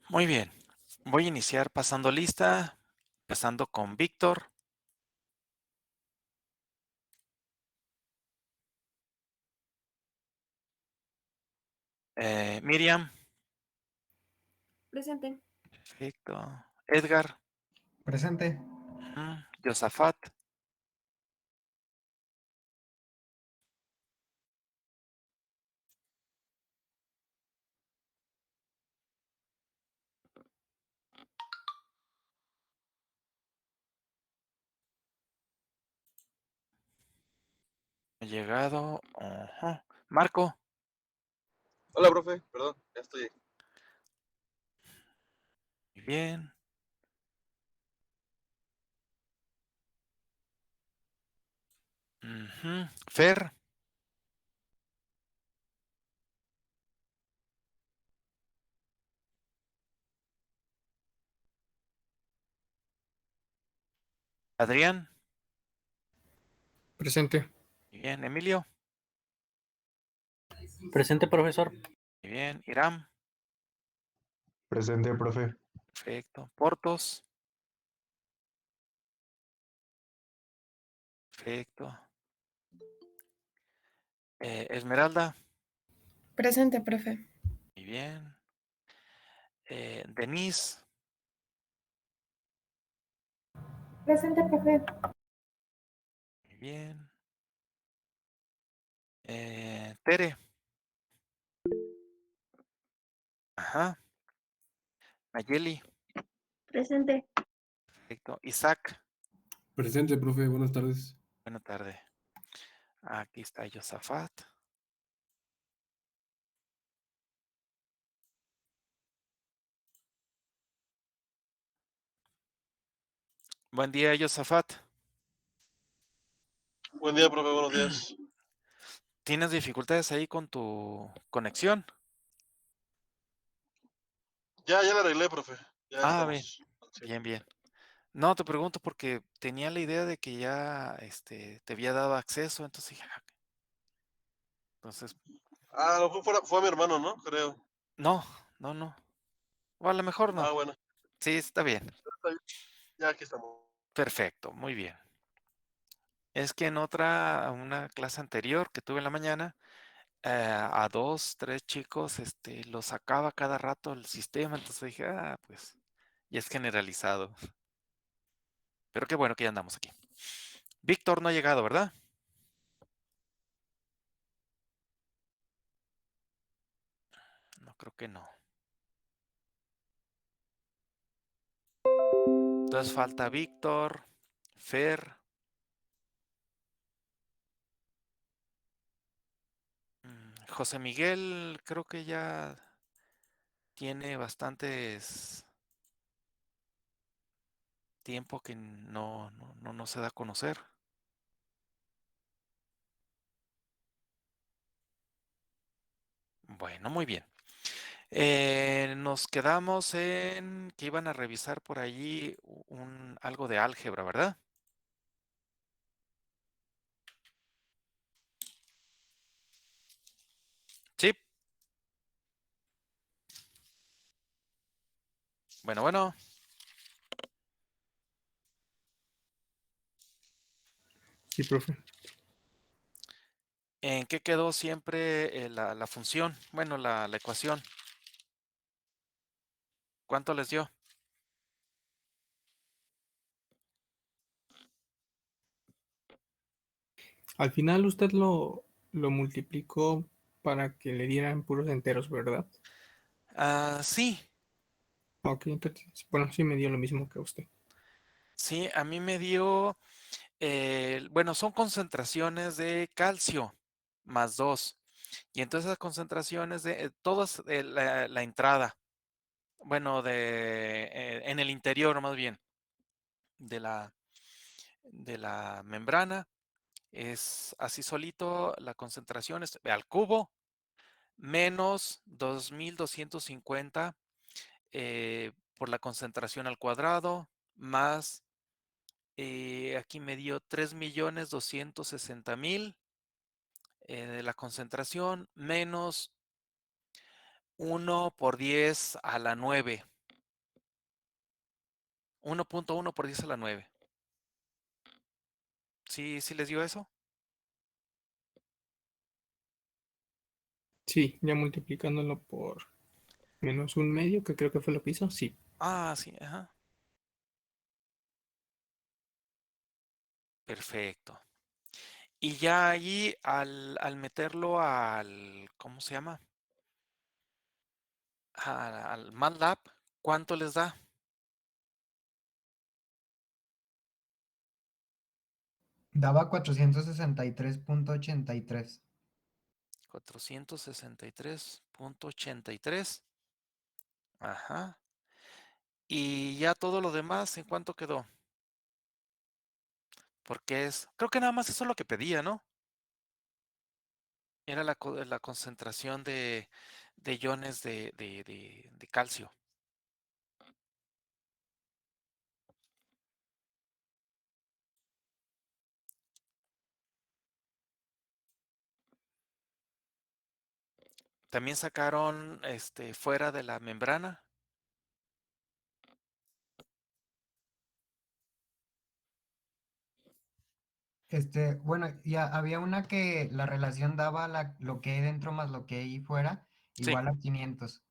Muy bien. Voy a iniciar pasando lista, empezando con Víctor, Miriam, Presente. perfecto, Edgar, Presente. Josafat, ha llegado, Marco, Hola, profe, perdón, ya estoy. muy bien, Fer, Adrián, Presente. muy bien, Emilio, Presente, profesor. muy bien, Iram, Presente, profe. perfecto, Portos, perfecto, Esmeralda, Presente, profe. muy bien, Denise, Presente, profe. muy bien, Tere, ajá, Nayeli, Presente. perfecto, Isaac, Presente, profe. Buenas tardes. buena tarde. Aquí está Josafat. Buen día, Josafat. Buen día, profe, buenos días. ¿Tienes dificultades ahí con tu conexión? Ya la arreglé, profe. Ya Bien, estamos. Sí. bien, bien. No, te pregunto porque tenía la idea de que ya te había dado acceso, entonces dije, entonces, Ah, no, fue a mi hermano, ¿no? Creo. no, no, no. O a lo mejor no. Ah, bueno. Sí, está bien. Está bien. Ya aquí estamos. Perfecto, muy bien. Es que en una clase anterior que tuve en la mañana, a dos, tres chicos, los sacaba cada rato el sistema, entonces dije, pues, ya es generalizado. Pero qué bueno que ya andamos aquí. Víctor no ha llegado, ¿verdad? No, creo que no. Entonces falta Víctor, Fer, José Miguel, creo que ya tiene bastantes tiempo que no se da a conocer. Bueno, muy bien. Nos quedamos en que iban a revisar por allí algo de álgebra, ¿verdad? Sí. Bueno, bueno. Sí, profe. ¿En qué quedó siempre la función? Bueno, la ecuación. ¿Cuánto les dio? Al final usted lo multiplicó para que le dieran puros enteros, ¿verdad? Sí. Ok, entonces, bueno, sí me dio lo mismo que a usted. Sí, a mí me dio, bueno, son concentraciones de calcio más 2. Y entonces esas concentraciones de todas la entrada, bueno, en el interior más bien de la membrana, es así solito, la concentración es al cubo menos 2250 por la concentración al cuadrado más aquí me dio 3.260.000 de la concentración menos 1 por 10 a la 9. 1.1 por 10 a la 9. ¿Sí les dio eso? Sí, ya multiplicándolo por -1/2, que creo que fue lo que hizo. Sí. Ah, sí, ajá. Perfecto. Y ya allí al meterlo ¿cómo se llama? Al MATLAB, ¿cuánto les da? Daba 463.83. 463.83. Ajá. Y ya todo lo demás, ¿en cuánto quedó? Porque creo que nada más eso es lo que pedía, ¿no? Era la concentración de iones de calcio. También sacaron fuera de la membrana. Bueno, ya había una que la relación daba lo que hay dentro más lo que hay fuera, Sí, igual a 500.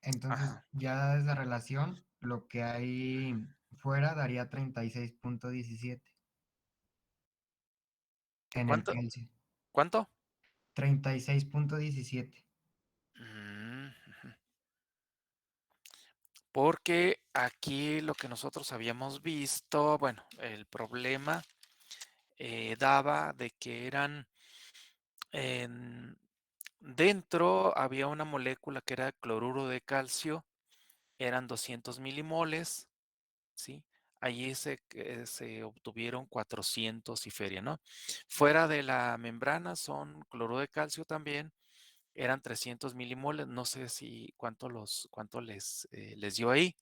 Entonces, ajá. ya esa relación, lo que hay fuera daría 36.17 en el ¿Cuánto? Kelvin. ¿Cuánto? 36.17. Ujú. Porque aquí lo que nosotros habíamos visto, bueno, el problema daba de que en- dentro había una molécula que era cloruro de calcio, eran 200 milimoles, ¿sí? Allí se obtuvieron 400 y feria, ¿no? Fuera de la membrana son cloruro de calcio también, eran 300 milimoles, no sé si cuánto les dio ahí.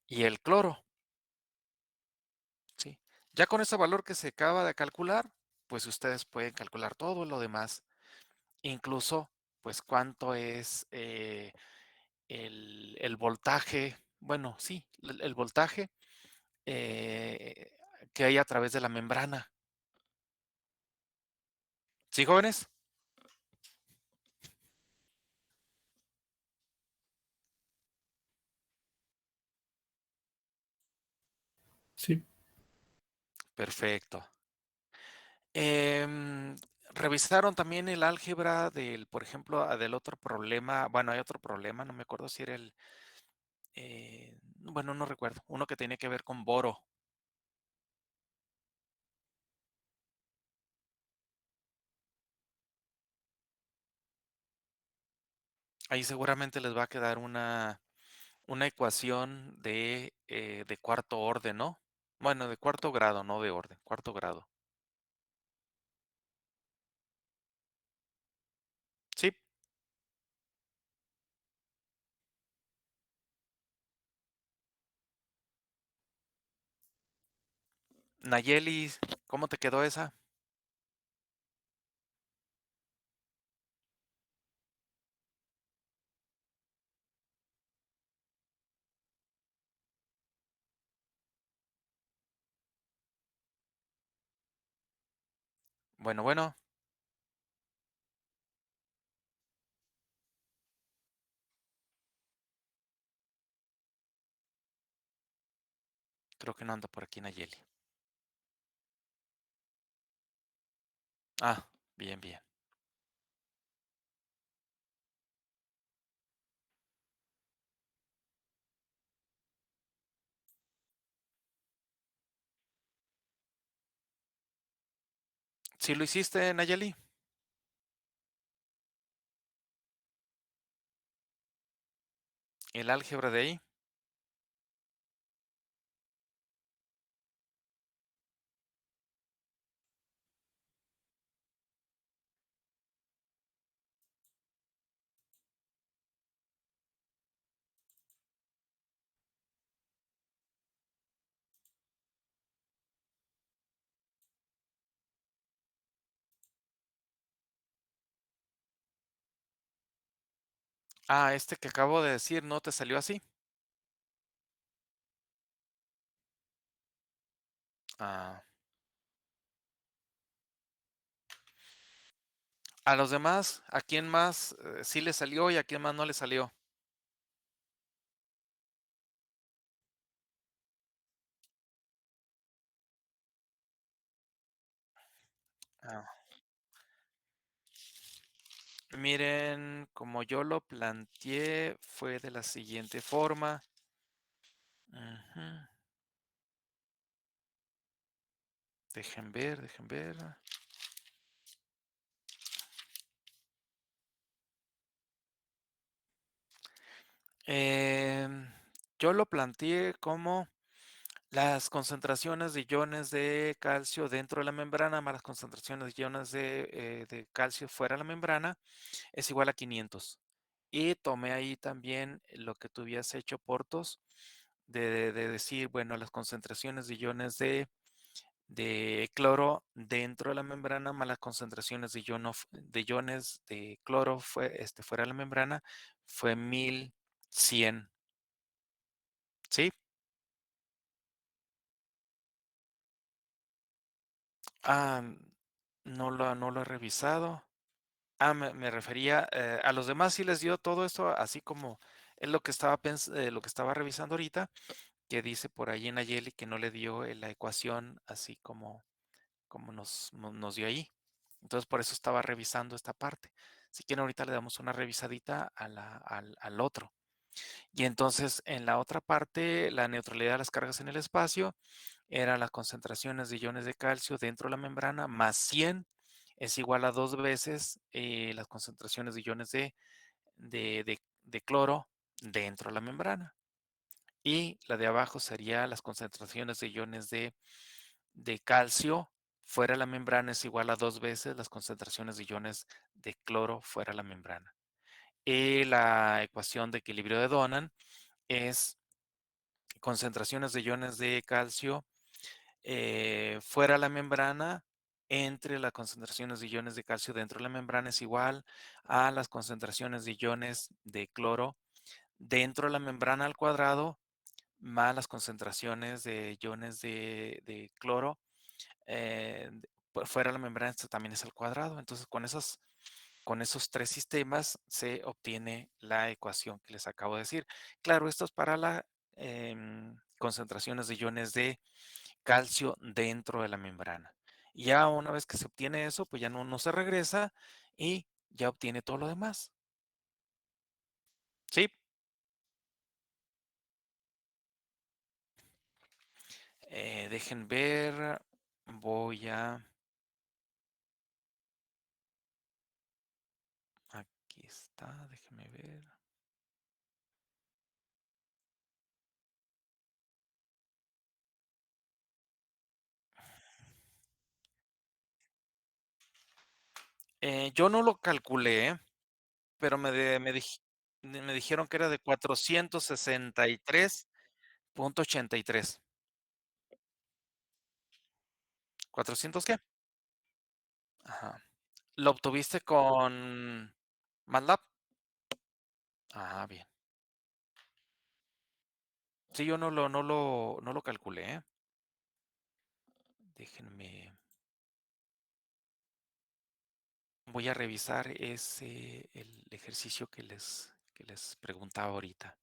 Y el cloro, ¿sí? Ya con ese valor que se acaba de calcular, pues ustedes pueden calcular todo lo demás, incluso pues cuánto es el voltaje, bueno, sí, el voltaje eh, que hay a través de la membrana. ¿Sí, jóvenes? Sí. Perfecto. Em, revisaron también el álgebra por ejemplo, del otro problema. Bueno, hay otro problema, no me acuerdo si era bueno, no recuerdo, uno que tiene que ver con boro. Ahí seguramente les va a quedar una ecuación de cuarto orden, ¿no? Bueno, de cuarto grado, no de orden, cuarto grado. Sí, Nayeli, ¿cómo te quedó esa? Bueno, bueno, creo que no anda por aquí Nayeli. Ah, bien, bien. ¿Sí lo hiciste, Nayeli? ¿El álgebra de ahí? Ah, este que acabo de decir, ¿no te salió así? Ah, a los demás, ¿a quién más sí le salió y a quién más no le salió? Ah, miren, como yo lo planteé, fue de la siguiente forma. Ujú. Dejen ver, dejen ver. Em, yo lo planteé como las concentraciones de iones de calcio dentro de la membrana más las concentraciones de iones de calcio fuera de la membrana es igual a 500. Y tomé ahí también lo que tú habías hecho, Portos, de decir, bueno, las concentraciones de iones de cloro dentro de la membrana más las concentraciones de iones de cloro fuera de la membrana fue 1100. ¿Sí? Ah, no lo he revisado. Me refería, a los demás sí les dio todo esto, así como es lo que estaba revisando ahorita, que dice por ahí en Nayeli que no le dio la ecuación así como nos dio ahí. Entonces, por eso estaba revisando esta parte. Si quieren, ahorita le damos una revisadita al otro. Y entonces, en la otra parte, la neutralidad de las cargas en el espacio eran las concentraciones de iones de calcio dentro de la membrana más 100 es igual a dos veces las concentraciones de iones de cloro dentro de la membrana. Y la de abajo sería las concentraciones de iones de calcio fuera de la membrana es igual a dos veces las concentraciones de iones de cloro fuera de la membrana. Y la ecuación de equilibrio de Donan es concentraciones de iones de calcio fuera de la membrana entre las concentraciones de iones de calcio dentro de la membrana es igual a las concentraciones de iones de cloro dentro de la membrana al cuadrado más las concentraciones de iones de cloro fuera de la membrana, esto también es al cuadrado. Entonces, con esos tres sistemas se obtiene la ecuación que les acabo de decir. Claro, esto es para las concentraciones de iones de calcio dentro de la membrana. Y ya una vez que se obtiene eso, pues ya no se regresa y ya obtiene todo lo demás. ¿Sí? Dejen ver. Voy a... Aquí está, déjenme ver. Yo no lo calculé, pero me dijeron que era de 463.83. ¿400 qué? Ajá. ¿Lo obtuviste con MATLAB? Ah, bien. Sí, yo no lo calculé, ¿eh? Déjenme. Voy a revisar el ejercicio que les preguntaba ahorita.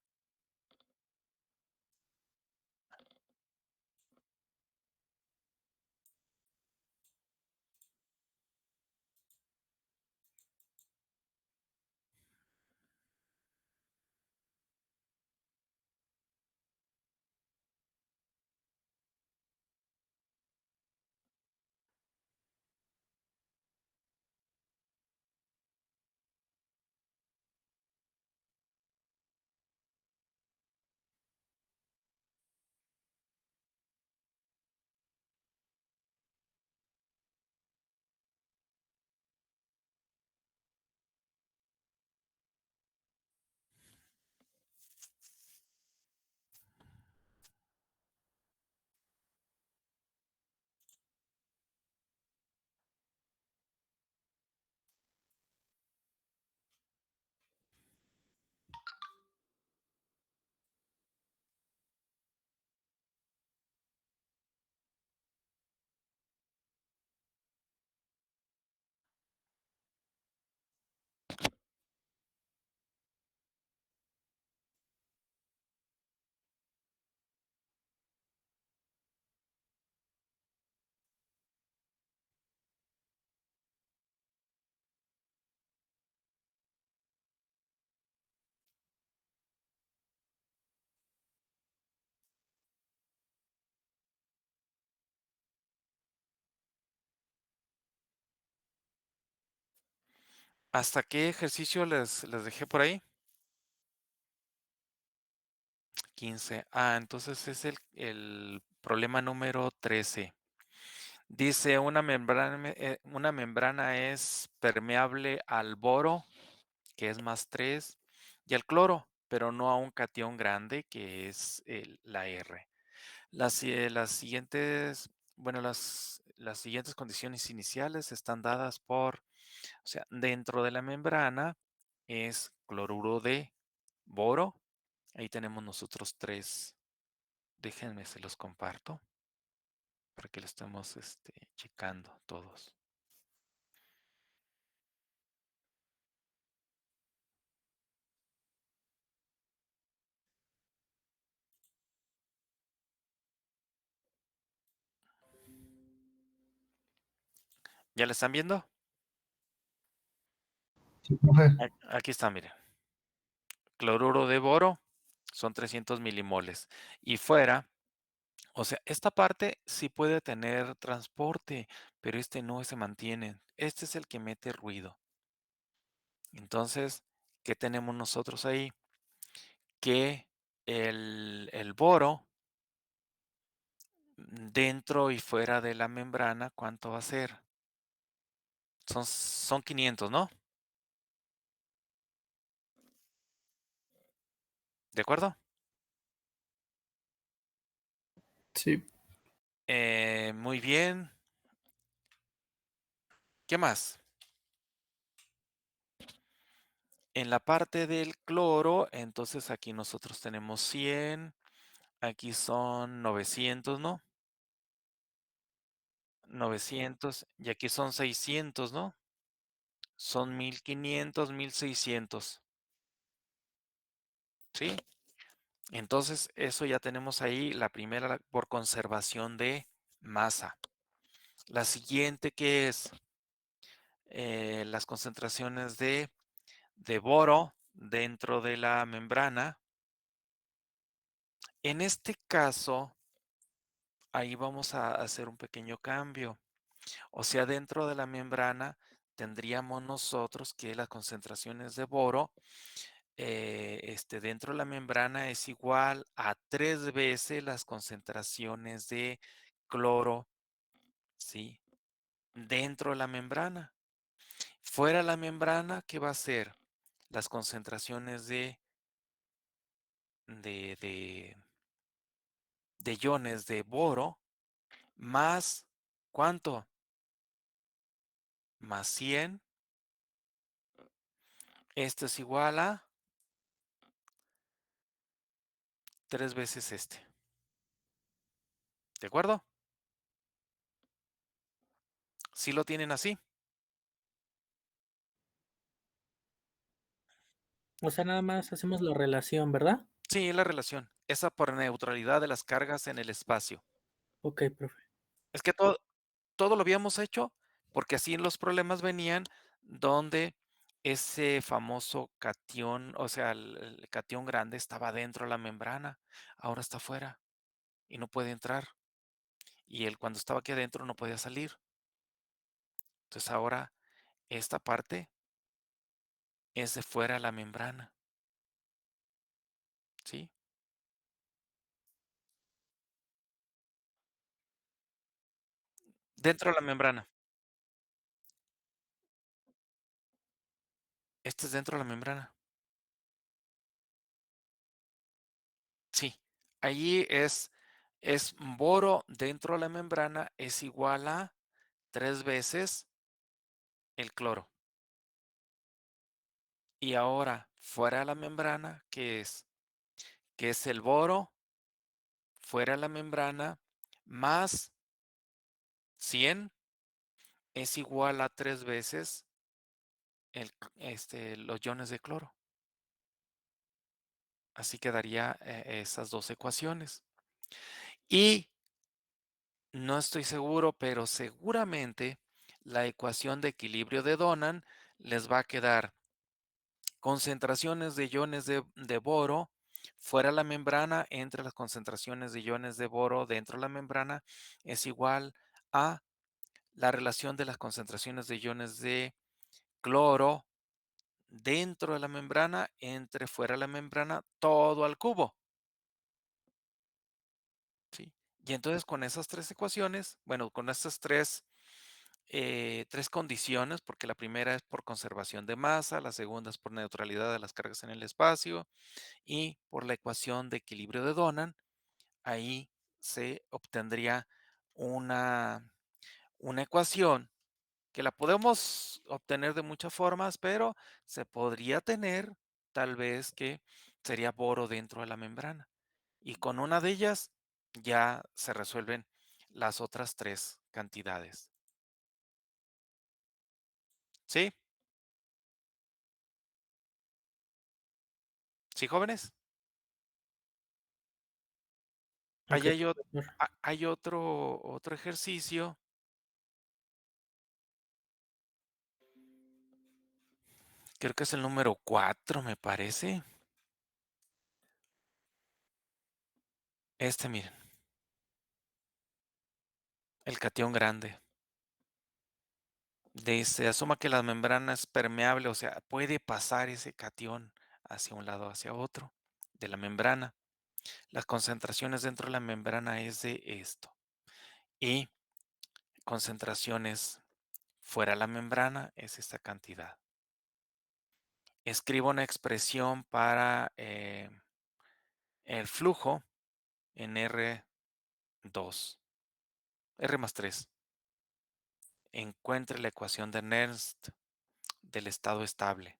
¿Hasta qué ejercicio les dejé por ahí? 15. Entonces es el problema número 13. Dice, una membrana es permeable al boro, que es +3, y al cloro, pero no a un catión grande, que es la R. Las siguientes, bueno, las siguientes condiciones iniciales están dadas por, o sea, dentro de la membrana es cloruro de boro. Ahí tenemos nosotros 3. Déjenme, se los comparto para que lo estemos checando todos. ¿Ya lo están viendo? Sí, profe. Aquí está, miren. Cloruro de boro son 300 milimoles. Y fuera, o sea, esta parte sí puede tener transporte, pero este no se mantiene. Este es el que mete ruido. Entonces, ¿qué tenemos nosotros ahí? Que el boro, dentro y fuera de la membrana, ¿cuánto va a ser? Son 500, ¿no? ¿De acuerdo? Sí. Muy bien. ¿Qué más? En la parte del cloro, entonces aquí nosotros tenemos 100, aquí son 900, ¿no? 900 y aquí son 600, ¿no? Son 1500, 1600, ¿sí? Entonces, eso ya tenemos ahí la primera por conservación de masa. La siguiente que es las concentraciones de boro dentro de la membrana. En este caso, ahí vamos a hacer un pequeño cambio. O sea, dentro de la membrana tendríamos nosotros que las concentraciones de boro dentro de la membrana es igual a 3 veces las concentraciones de cloro, ¿sí? Dentro de la membrana. Fuera de la membrana, ¿qué va a ser? Las concentraciones de, de, de iones de boro más, ¿cuánto? Más 100. Esto es igual a 3 veces este. ¿De acuerdo? ¿Sí lo tienen así? O sea, nada más hacemos la relación, ¿verdad? Sí, la relación. Esa por neutralidad de las cargas en el espacio. Ok, profe. Es que todo lo habíamos hecho porque así los problemas venían donde ese famoso catión, o sea, el catión grande estaba dentro de la membrana, ahora está afuera y no puede entrar. Y él cuando estaba aquí adentro no podía salir. Entonces ahora esta parte es de fuera de la membrana, ¿sí? Dentro de la membrana. Este es dentro de la membrana. Sí, allí es boro dentro de la membrana es igual a 3 veces el cloro. Y ahora, fuera de la membrana, ¿qué es? Que es el boro fuera de la membrana más 100 es igual a 3 veces los iones de cloro. Así quedaría esas dos ecuaciones. Y no estoy seguro, pero seguramente la ecuación de equilibrio de Donan les va a quedar concentraciones de iones de boro fuera de la membrana entre las concentraciones de iones de boro dentro de la membrana es igual a la relación de las concentraciones de iones de cloro dentro de la membrana, entre fuera de la membrana, todo al cubo. ¿Sí? Y entonces con esas tres ecuaciones, bueno, con estas tres condiciones, porque la primera es por conservación de masa, la segunda es por neutralidad de las cargas en el espacio y por la ecuación de equilibrio de Donan, ahí se obtendría una, una ecuación que la podemos obtener de muchas formas, pero se podría tener tal vez que sería boro dentro de la membrana. Y con una de ellas ya se resuelven las otras tres cantidades. ¿Sí? ¿Sí, jóvenes? Ok, Ahí profesor. hay otro ejercicio. Creo que es el número 4, me parece. Miren, el catión grande. Se asuma que la membrana es permeable, o sea, puede pasar ese catión hacia un lado, hacia otro de la membrana. Las concentraciones dentro de la membrana es de esto. Y concentraciones fuera de la membrana es esta cantidad. Escribo una expresión para el flujo en R2, R más 3. Encuentre la ecuación de Nernst del estado estable.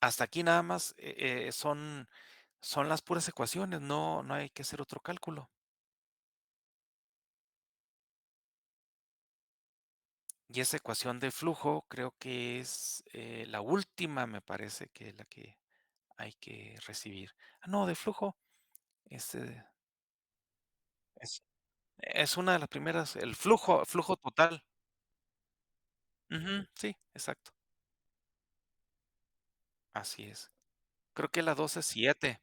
Hasta aquí nada más son las puras ecuaciones, no hay que hacer otro cálculo. Y esa ecuación de flujo creo que es la última, me parece que es la que hay que recibir. No, de flujo, este, es una de las primeras, el flujo total. Ujú, sí, exacto, así es. Creo que la 2 es 7.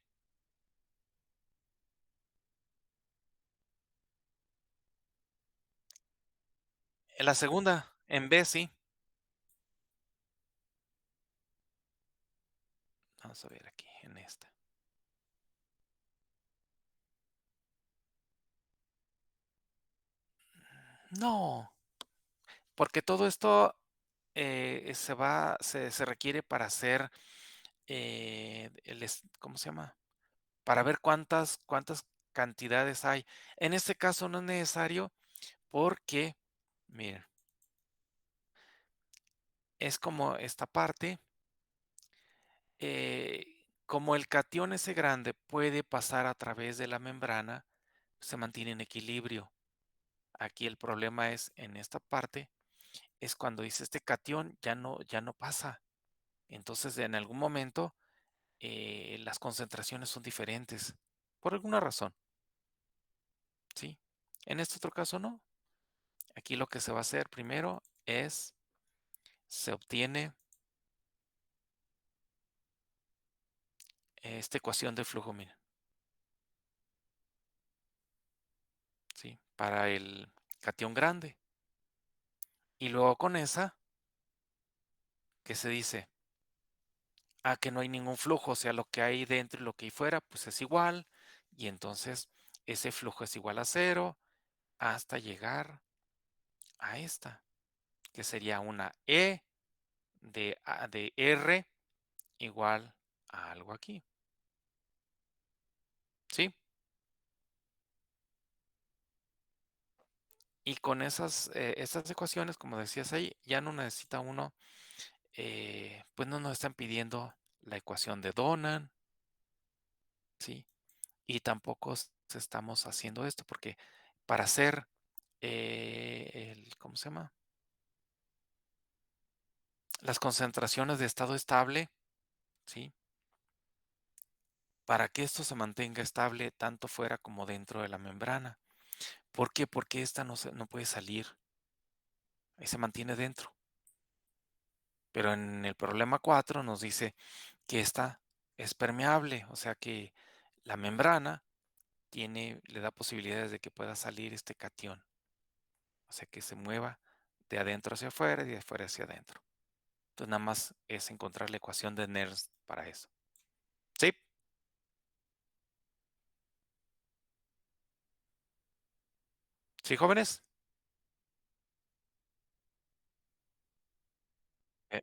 En la segunda, en B, sí. Vamos a ver aquí, en esta. No, porque todo esto se requiere para hacer ¿cómo se llama? Para ver cuántas cantidades hay. En este caso no es necesario porque, miren, es como esta parte, como el catión ese grande puede pasar a través de la membrana, se mantiene en equilibrio. Aquí el problema es en esta parte, es cuando dice este catión ya no pasa. Entonces, en algún momento, las concentraciones son diferentes, por alguna razón, ¿sí? En este otro caso no. Aquí lo que se va a hacer primero es, se obtiene esta ecuación de flujo, miren, ¿sí? Para el catión grande. Y luego con esa, que se dice, que no hay ningún flujo, o sea, lo que hay dentro y lo que hay fuera, pues es igual. Y entonces ese flujo es igual a 0 hasta llegar a esta, que sería una E de R igual a algo aquí. ¿Sí? Y con esas ecuaciones, como decías ahí, ya no necesita uno, pues no nos están pidiendo la ecuación de Donan, ¿sí? Y tampoco estamos haciendo esto, porque para hacer ¿cómo se llama? Las concentraciones de estado estable, ¿sí? Para que esto se mantenga estable tanto fuera como dentro de la membrana. ¿Por qué? Porque esta no puede salir, ahí se mantiene dentro. Pero en el problema 4 nos dice que esta es permeable, o sea que la membrana le da posibilidades de que pueda salir este catión, o sea que se mueva de adentro hacia afuera y de afuera hacia adentro. Entonces nada más es encontrar la ecuación de Nernst para eso. ¿Sí? ¿Sí, jóvenes? Eh,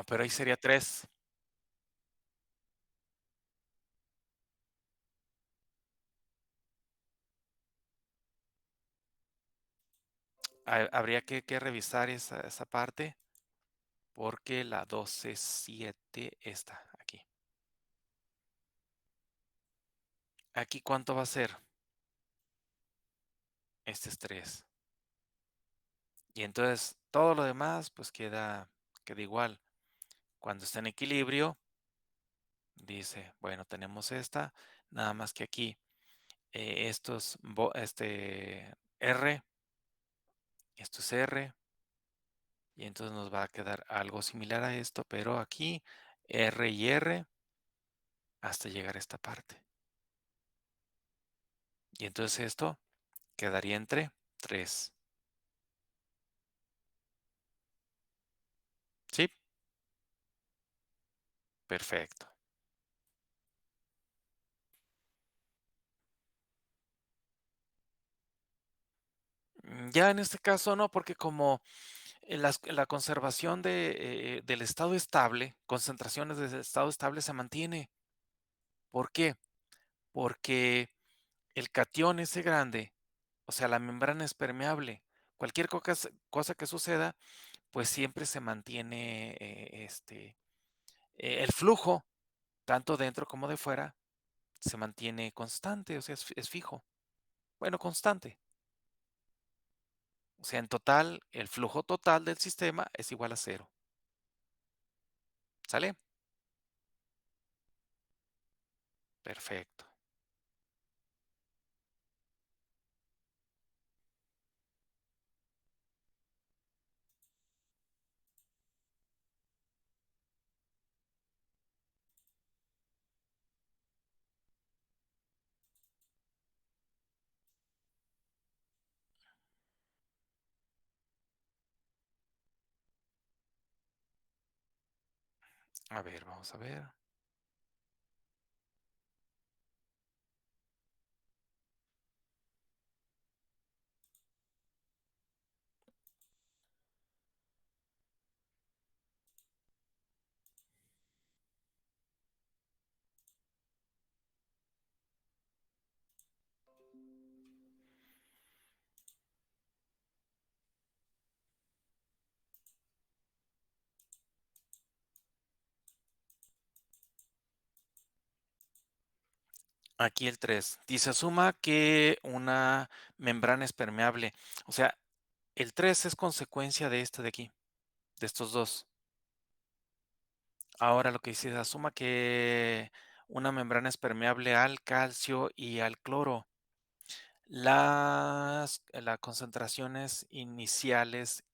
pero ahí sería 3. Habría que revisar esa parte porque la 2 es 7, esta, aquí. ¿Aquí cuánto va a ser? Este es 3. Y entonces todo lo demás pues queda igual. Cuando está en equilibrio, dice, bueno, tenemos esta, nada más que aquí esto es R, esto es R, y entonces nos va a quedar algo similar a esto, pero aquí R y R hasta llegar a esta parte. Y entonces esto quedaría entre 3. ¿Sí? Perfecto. Ya en este caso no, porque como la conservación del estado estable, concentraciones del estado estable se mantiene. ¿Por qué? Porque el catión ese grande, o sea, la membrana es permeable. Cualquier cosa que suceda, pues siempre se mantiene el flujo, tanto dentro como de fuera, se mantiene constante, o sea, es fijo. Bueno, constante. O sea, en total, el flujo total del sistema es igual a 0. ¿Sale? Perfecto. A ver, vamos a ver. Aquí el 3. Dice, asuma que una membrana es permeable. O sea, el 3 es consecuencia de este de aquí, de estos dos. Ahora lo que dice, asuma que una membrana es permeable al calcio y al cloro. Las concentraciones iniciales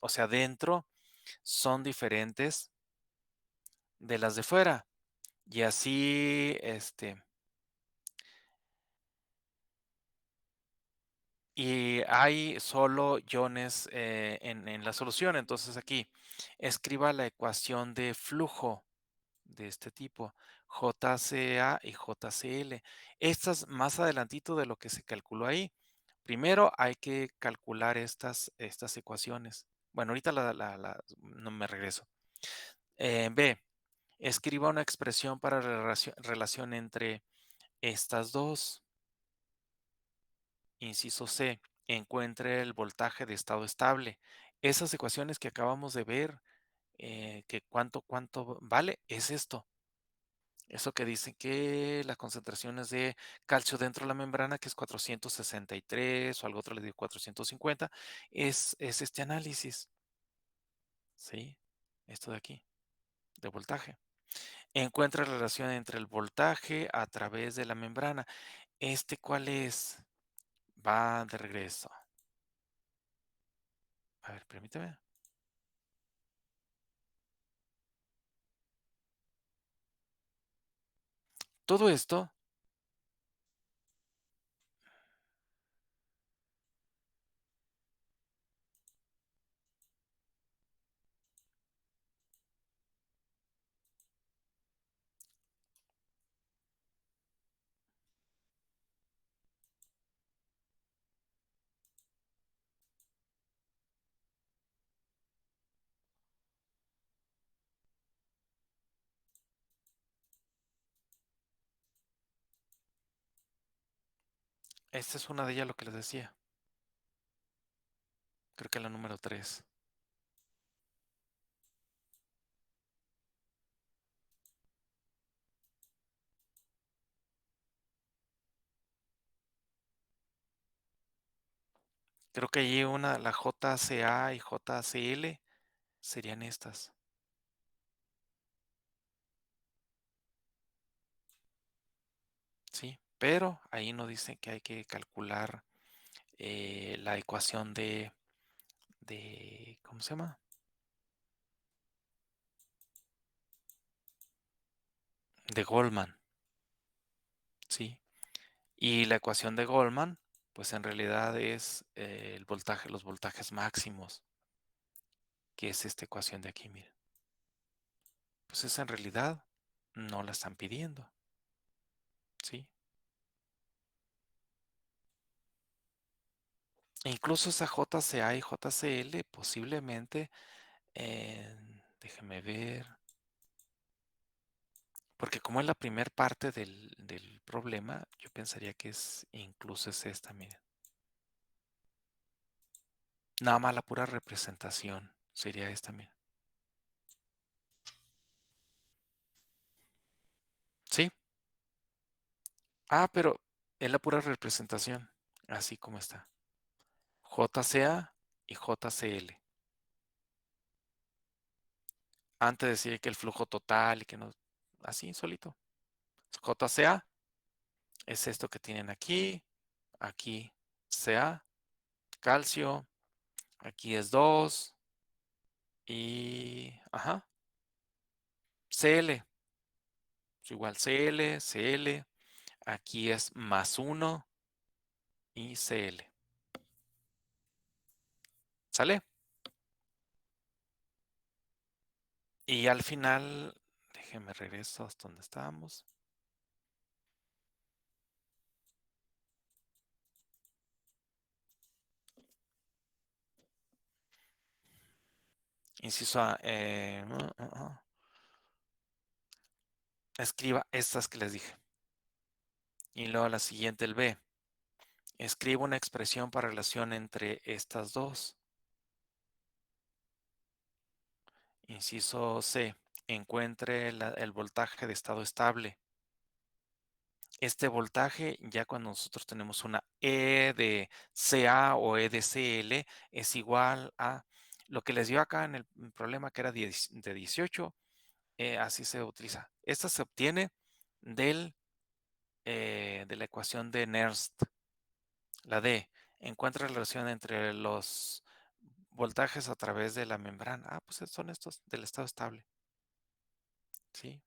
o sea, dentro, son diferentes de las de fuera. Y así, y hay solo iones en la solución. Entonces aquí, escriba la ecuación de flujo de este tipo, JCA y JCl. Estas más adelantito de lo que se calculó ahí. Primero hay que calcular estas ecuaciones. Bueno, ahorita no me regreso. B, escriba una expresión para la relación entre estas dos. Inciso C, encuentre el voltaje de estado estable. Esas ecuaciones que acabamos de ver, que cuánto vale, es esto. Eso que dice que las concentraciones de calcio dentro de la membrana, que es 463 o algo otro le digo 450, es este análisis. ¿Sí? Esto de aquí, de voltaje. Encuentra la relación entre el voltaje a través de la membrana. ¿Cuál es? Va de regreso. A ver, permíteme. 。 . 。 . 。 . 。 . 。 . 。 . 。 . 。 . 。 . 。 . 。 . 。 . 。 . 。 . 。 . 。 . 。 . 。 . 。 . 。 . 。 . 。 . 。 . 。 . 。 . 。 . . Todo esto esta es una de ellas, lo que les decía. Creo que la número 3. Creo que allí la JCA y JCL serían estas. Sí, pero ahí no dice que hay que calcular la ecuación ¿cómo se llama? De Goldman, ¿sí? Y la ecuación de Goldman, pues en realidad es el voltaje, los voltajes máximos, que es esta ecuación de aquí, miren. Pues esa en realidad no la están pidiendo, ¿sí? E incluso esa JCA y JCL posiblemente, déjeme ver, porque como es la primera parte del problema, yo pensaría que incluso es esta, miren. Nada más la pura representación sería esta, miren. ¿Sí? Ah, pero es la pura representación, así como está. JCA y JCL. Antes de decir que el flujo total y que no, así solito. JCA es esto que tienen aquí, aquí Ca, calcio, aquí es 2 y, ajá, Cl, es igual Cl, Cl, aquí es más 1 y Cl. ¿Sale? Y al final, déjenme regreso hasta donde estábamos. Inciso A, escriba estas que les dije. Y luego la siguiente, el B. Escriba una expresión para relación entre estas dos. Inciso C. Encuentre el voltaje de estado estable. Este voltaje, ya cuando nosotros tenemos una E de CA o E de CL, es igual a lo que les dio acá en el problema que era de 18, así se utiliza. Esta se obtiene de la ecuación de Nernst. La D, encuentra relación entre los voltajes a través de la membrana. Ah, pues son estos del estado estable. ¿Sí?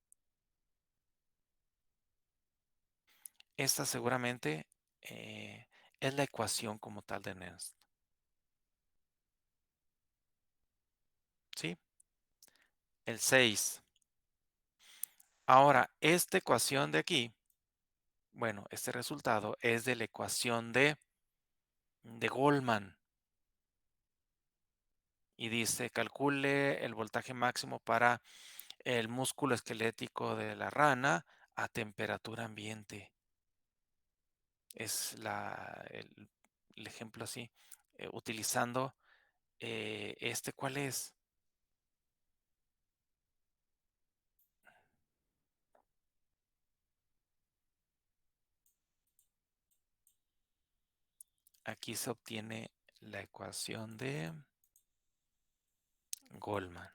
Esta seguramente es la ecuación como tal de Nernst. ¿Sí? El 6. Ahora, esta ecuación de aquí, bueno, este resultado es de la ecuación de Goldman. Y dice, calcule el voltaje máximo para el músculo esquelético de la rana a temperatura ambiente. Es el ejemplo así, utilizando ¿cuál es? Aquí se obtiene la ecuación de Goldman.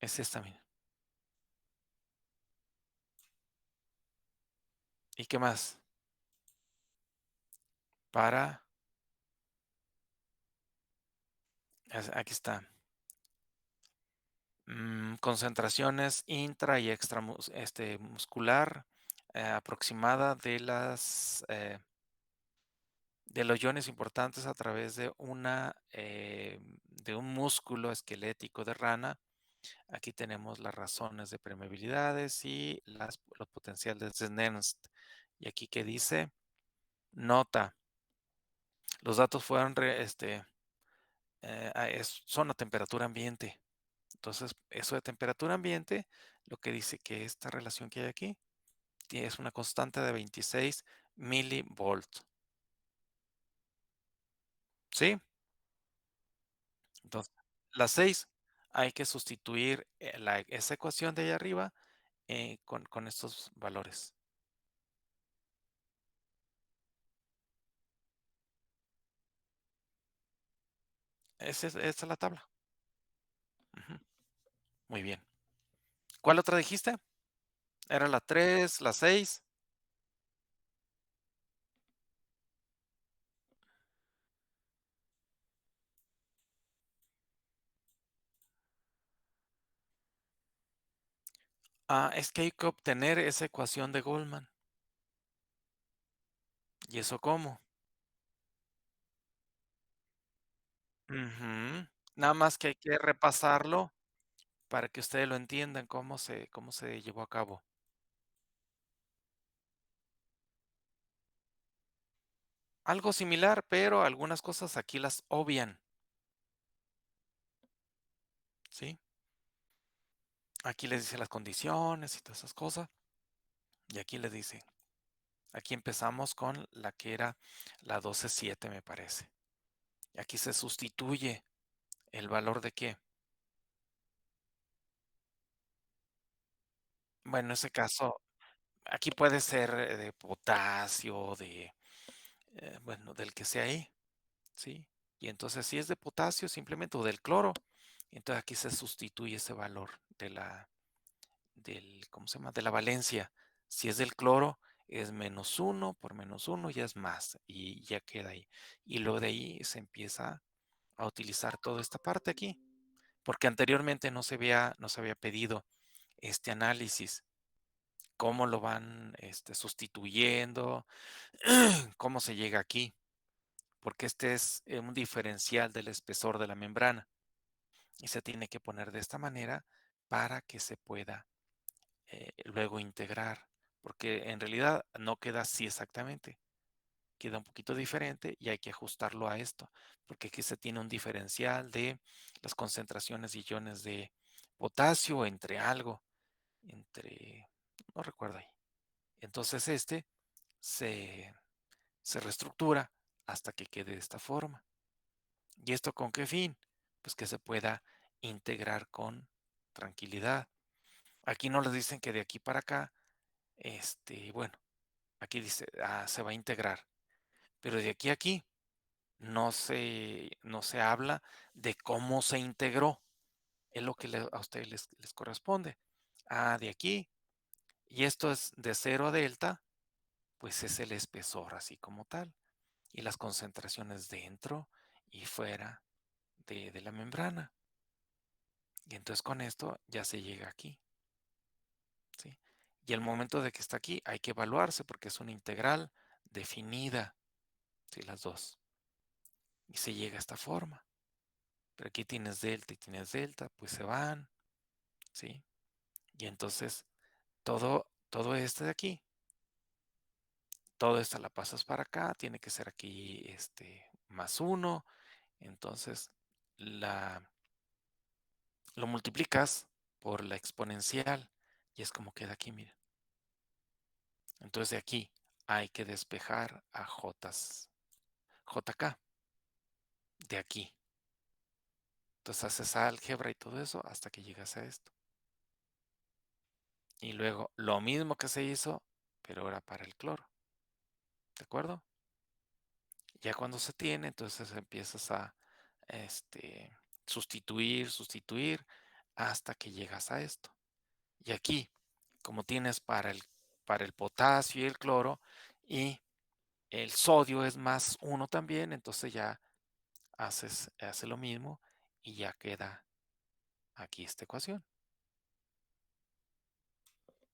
Es esta, mira. ¿Y qué más? Aquí está. Concentraciones intra y muscular aproximada de de los iones importantes a través de de un músculo esquelético de rana. Aquí tenemos las razones de permeabilidades y los potenciales de Nernst. Y aquí que dice, nota, los datos fueron son a temperatura ambiente. Entonces, eso de temperatura ambiente, lo que dice que esta relación que hay aquí es una constante de 26 milivolts. ¿Sí? Entonces, las 6 hay que sustituir esa ecuación de ahí arriba con estos valores. Esa es la tabla. Ujú. Muy bien. ¿Cuál otra dijiste? ¿Era la 3, la 6? Ah, es que hay que obtener esa ecuación de Goldman. ¿Y eso cómo? Ujú. Nada más que hay que repasarlo para que ustedes lo entiendan cómo se llevó a cabo. Algo similar, pero algunas cosas aquí las obvian, ¿sí? Aquí les dice las condiciones y todas esas cosas. Y aquí les dice, aquí empezamos con la que era la 12.7, me parece. Y aquí se sustituye el valor de qué. Bueno, en ese caso, aquí puede ser de potasio, bueno, del que sea ahí, ¿sí? Y entonces si es de potasio, simplemente, o del cloro, entonces aquí se sustituye ese valor ¿cómo se llama? De la valencia. Si es del cloro, es -1 por -1 ya es más y ya queda ahí. Y luego de ahí se empieza a utilizar toda esta parte aquí, porque anteriormente no se había pedido este análisis, cómo lo van sustituyendo, cómo se llega aquí, porque este es un diferencial del espesor de la membrana y se tiene que poner de esta manera para que se pueda luego integrar, porque en realidad no queda así exactamente, queda un poquito diferente y hay que ajustarlo a esto, porque aquí se tiene un diferencial de las concentraciones de iones de potasio entre algo, no recuerdo ahí. Entonces se, se reestructura hasta que quede de esta forma. ¿Y esto con qué fin? Pues que se pueda integrar con tranquilidad. Aquí no les dicen que de aquí para acá, bueno, aquí dice, se va a integrar, pero de aquí a aquí no se habla de cómo se integró, es lo que a ustedes les corresponde. De aquí, y esto es de 0 a delta, pues es el espesor así como tal, y las concentraciones dentro y fuera de la membrana. Y entonces con esto ya se llega aquí, ¿sí? Y el momento de que está aquí hay que evaluarse porque es una integral definida, ¿sí? Las dos. Y se llega a esta forma. Pero aquí tienes delta y tienes delta, pues se van, ¿sí? Y entonces todo este de aquí, todo esto la pasas para acá, tiene que ser aquí +1. Entonces lo multiplicas por la exponencial y es como queda aquí, miren. Entonces de aquí hay que despejar a JK, de aquí. Entonces haces álgebra y todo eso hasta que llegas a esto. Y luego lo mismo que se hizo, pero ahora para el cloro. ¿De acuerdo? Ya cuando se tiene, entonces empiezas a sustituir hasta que llegas a esto. Y aquí, como tienes para el potasio y el cloro, y el sodio es +1 también, entonces ya hace lo mismo y ya queda aquí esta ecuación.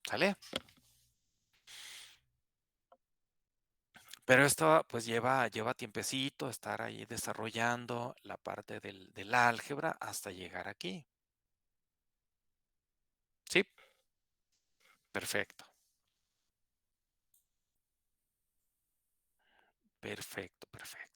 ¿Sale? Pero esto pues lleva tiempecito estar ahí desarrollando la parte del álgebra hasta llegar aquí. ¿Sí? Perfecto. Perfecto, perfecto.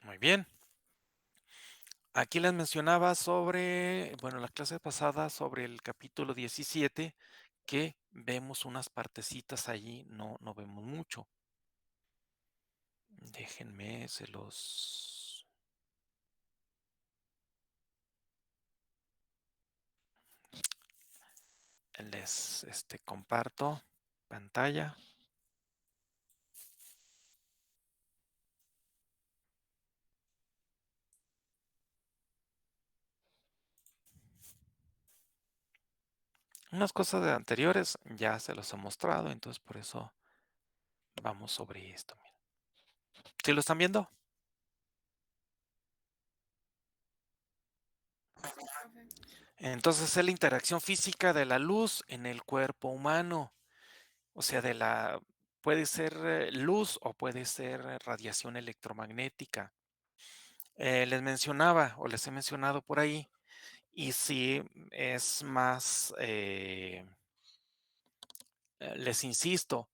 Muy bien. Aquí les mencionaba sobre, bueno, la clase pasada sobre el capítulo 17, que vemos unas partecitas allí, no vemos mucho. Déjenme, se los... Les comparto pantalla. Unas cosas de anteriores ya se los he mostrado, entonces por eso vamos sobre esto. ¿Sí lo están viendo? Entonces es la interacción física de la luz en el cuerpo humano. O sea, puede ser luz o puede ser radiación electromagnética. Les mencionaba o les he mencionado por ahí, y si es más, les insisto,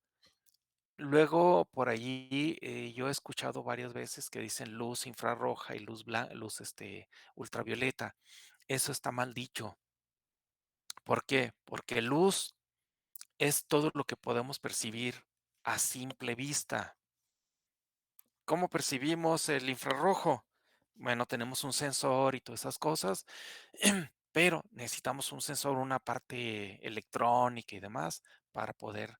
luego por allí yo he escuchado varias veces que dicen luz infrarroja y luz ultravioleta. Eso está mal dicho. ¿Por qué? Porque luz es todo lo que podemos percibir a simple vista. ¿Cómo percibimos el infrarrojo? Bueno, tenemos un sensor y todas esas cosas, pero necesitamos un sensor, una parte electrónica y demás para poder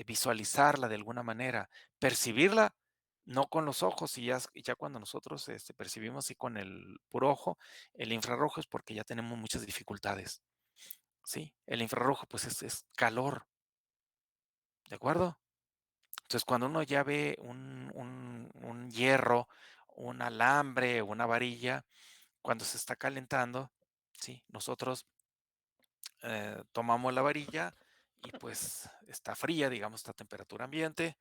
visualizarla de alguna manera, percibirla, no con los ojos, y ya cuando nosotros percibimos así con el puro ojo, el infrarrojo es porque ya tenemos muchas dificultades, ¿sí? El infrarrojo pues es calor, ¿de acuerdo? Entonces, cuando uno ya ve un hierro, un alambre, una varilla, cuando se está calentando, ¿sí? Nosotros tomamos la varilla y pues está fría, digamos, está a temperatura ambiente,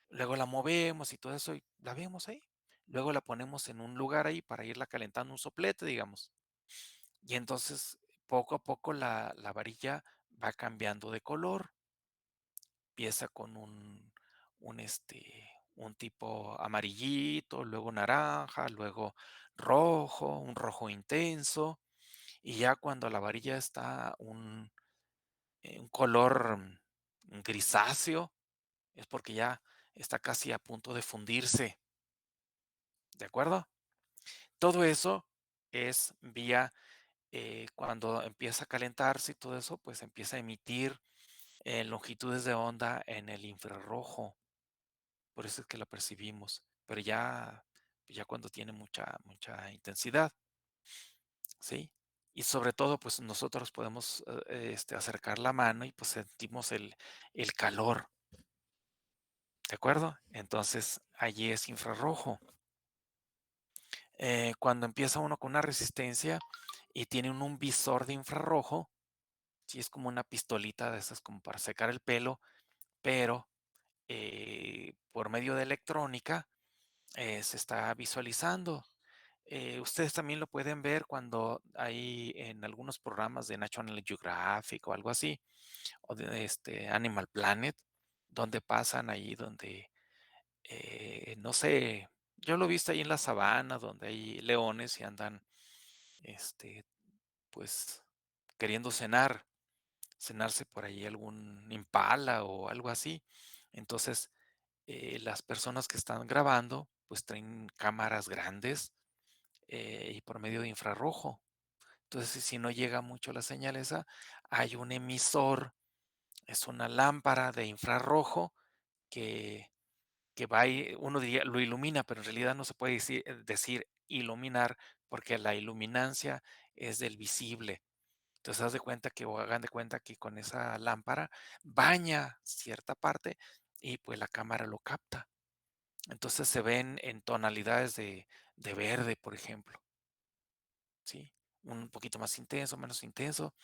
luego la movemos y todo eso y la vemos ahí. Luego la ponemos en un lugar ahí para irla calentando, un soplete, digamos. Y entonces, poco a poco la varilla va cambiando de color. Empieza con un un tipo amarillito, luego naranja, luego rojo, un rojo intenso, y ya cuando la varilla está un color grisáceo, es porque ya está casi a punto de fundirse, ¿de acuerdo? Todo eso es vía, cuando empieza a calentarse y todo eso, pues empieza a emitir longitudes de onda en el infrarrojo. Por eso es que lo percibimos, pero ya cuando tiene mucha intensidad, ¿sí? Y sobre todo, pues nosotros podemos acercar la mano y pues sentimos el calor, ¿de acuerdo? Entonces, allí es infrarrojo. Cuando empieza uno con una resistencia y tiene un visor de infrarrojo, sí es como una pistolita de esas como para secar el pelo, pero por medio de electrónica se está visualizando. Ustedes también lo pueden ver cuando hay en algunos programas de National Geographic o algo así, o de Animal Planet, donde pasan ahí, donde, no sé, yo lo he visto ahí en la sabana, donde hay leones y andan, este, pues, queriendo cenarse por ahí algún impala o algo así. Entonces, las personas que están grabando, pues traen cámaras grandes y por medio de infrarrojo. Entonces, si no llega mucho la señal esa, hay un emisor, es una lámpara de infrarrojo que, que va y uno diría lo ilumina, pero en realidad no se puede decir iluminar porque la iluminancia es del visible. Entonces, haz de cuenta que, o hagan de cuenta que con esa lámpara baña cierta parte y pues la cámara lo capta. Entonces se ven en tonalidades de verde, por ejemplo, ¿sí? Un poquito más intenso, menos intenso,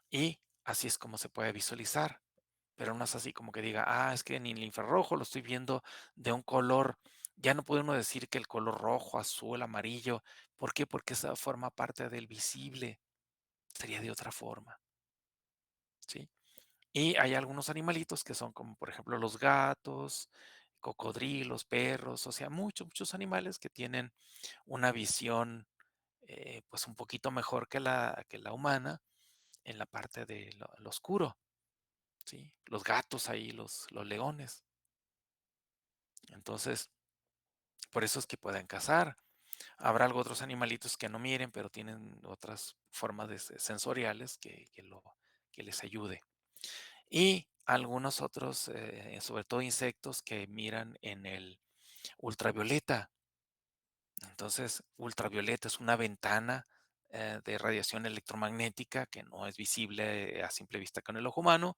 y así es como se puede visualizar. Pero no es así como que diga, es que en el infrarrojo lo estoy viendo de un color. Ya no puede uno decir que el color rojo, azul, amarillo. ¿Por qué? Porque esa forma parte del visible. Sería de otra forma, ¿sí? Y hay algunos animalitos que son como, por ejemplo, los gatos, cocodrilos, perros, o sea, muchos animales que tienen una visión, pues un poquito mejor que la humana en la parte de lo oscuro, ¿sí? Los gatos ahí, los leones. Entonces, por eso es que pueden cazar. Habrá algo otros animalitos que no miren, pero tienen otras formas sensoriales que les ayude. Y algunos otros, sobre todo insectos que miran en el ultravioleta. Entonces, ultravioleta es una ventana de radiación electromagnética que no es visible a simple vista con el ojo humano,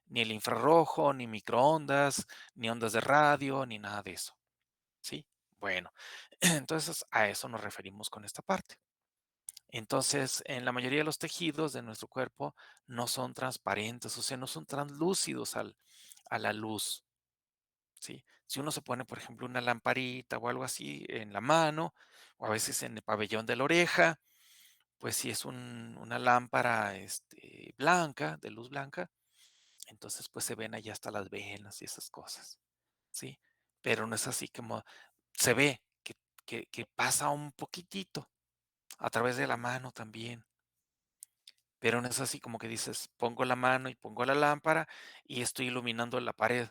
ni el infrarrojo, ni microondas, ni ondas de radio, ni nada de eso. ¿Sí? Bueno, entonces a eso nos referimos con esta parte. Entonces, en la mayoría de los tejidos de nuestro cuerpo no son transparentes, o sea, no son translúcidos a la luz. ¿Sí? Si uno se pone, por ejemplo, una lamparita o algo así en la mano, o a veces en el pabellón de la oreja, pues si es una lámpara blanca, de luz blanca, entonces pues se ven allá hasta las venas y esas cosas, ¿sí? Pero no es así como se ve que pasa un poquitito a través de la mano también, pero no es así como que dices, pongo la mano y pongo la lámpara y estoy iluminando la pared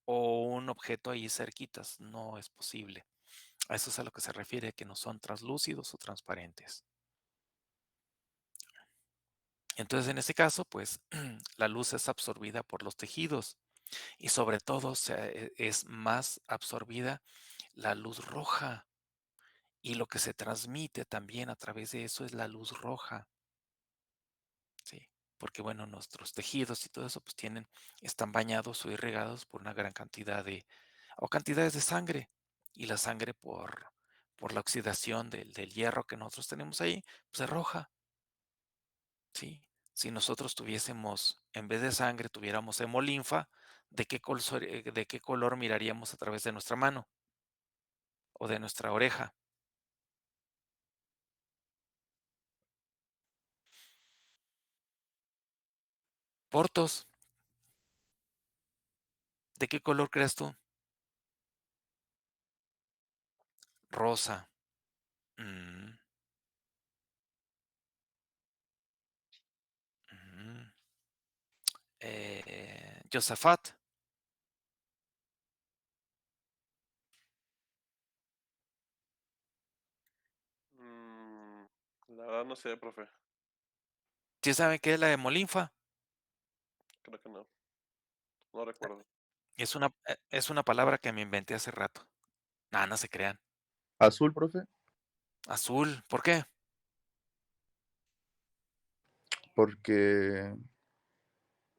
o un objeto ahí cerquitas, no es posible. A eso es a lo que se refiere, que no son translúcidos o transparentes. Entonces, en este caso, pues la luz es absorbida por los tejidos y sobre todo es más absorbida la luz roja y lo que se transmite también a través de eso es la luz roja, ¿sí? Porque bueno, nuestros tejidos y todo eso pues están bañados o irrigados por una gran cantidad o cantidades de sangre y la sangre por la oxidación del hierro que nosotros tenemos ahí, pues es roja. Sí, si nosotros tuviésemos, en vez de sangre, tuviéramos hemolinfa, de qué color miraríamos a través de nuestra mano o de nuestra oreja? Portos, ¿de qué color crees tú? Rosa. Mm, mm. Josafat. Mm, la verdad no sé, profe. ¿Sí saben qué es la hemolinfa? Creo que no. No recuerdo. Es una palabra que me inventé hace rato. Nada, no se crean. Azul, profe, Azul, ¿por qué? porque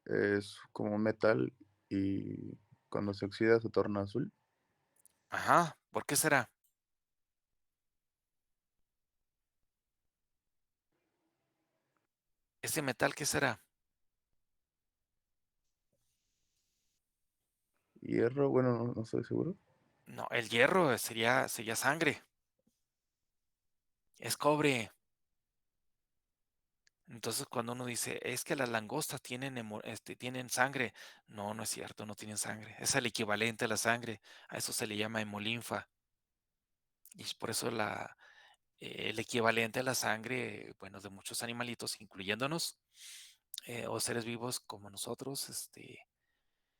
es como un metal y cuando se oxida se torna azul. Ajá, ¿por qué será? ¿Ese metal qué será? Hierro, bueno, no estoy seguro. No, el hierro sería sangre. Es cobre. Entonces, cuando uno dice, es que las langostas tienen sangre. No, no es cierto, no tienen sangre. Es el equivalente a la sangre. A eso se le llama hemolinfa. Y es por eso el equivalente a la sangre, bueno, de muchos animalitos, incluyéndonos, o seres vivos como nosotros,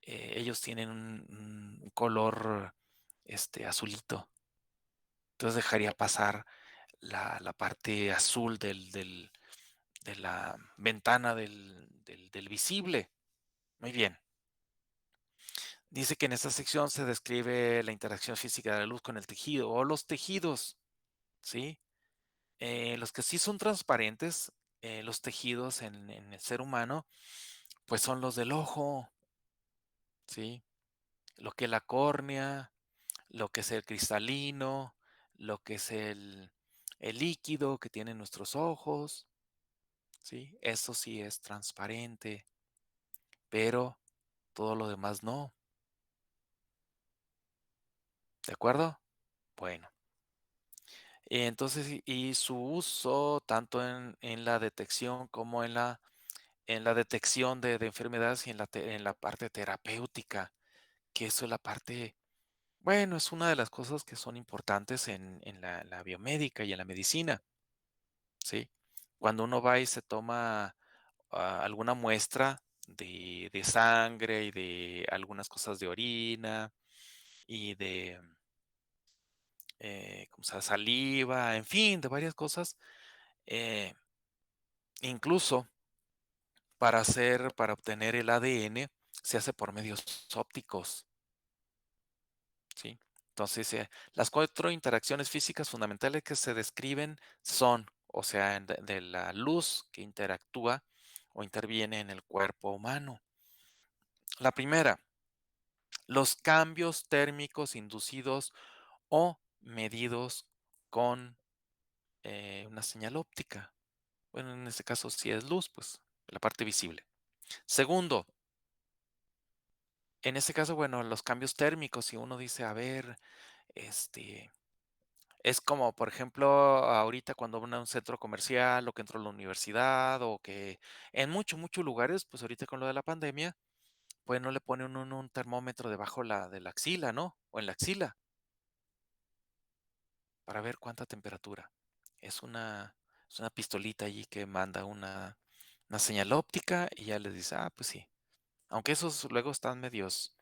ellos tienen un color, azulito. Entonces dejaría pasar la parte azul de la ventana del visible. Muy bien. Dice que en esta sección se describe la interacción física de la luz con el tejido o los tejidos, ¿sí? Los que sí son transparentes, los tejidos en el ser humano, pues son los del ojo, ¿sí? Lo que es la córnea, lo que es el cristalino, lo que es el líquido que tienen nuestros ojos, ¿sí? Eso sí es transparente, pero todo lo demás no. ¿De acuerdo? Bueno. Entonces, y su uso tanto en la detección como en la detección de enfermedades y en la parte terapéutica, que eso es la parte, bueno, es una de las cosas que son importantes en la biomédica y en la medicina, ¿sí? Cuando uno va y se toma alguna muestra de sangre y de algunas cosas de orina y de, ¿cómo se llama? Saliva, en fin, de varias cosas, eh, incluso para obtener el ADN, se hace por medios ópticos, ¿sí? Entonces, las 4 interacciones físicas fundamentales que se describen son, o sea, de la luz que interactúa o interviene en el cuerpo humano. La primera, los cambios térmicos inducidos o medidos con una señal óptica. Bueno, en este caso, si es luz, pues la parte visible. Segundo, en este caso, bueno, los cambios térmicos, si uno dice, a ver, este, es como, por ejemplo, ahorita cuando van a un centro comercial o que entró a la universidad o que en muchos lugares, pues ahorita con lo de la pandemia, pues no le ponen uno un termómetro debajo de la axila, ¿no? O en la axila para ver cuánta temperatura. Es una pistolita allí que manda una señal óptica y ya les dice, ah, pues sí. Aunque esos luego están medios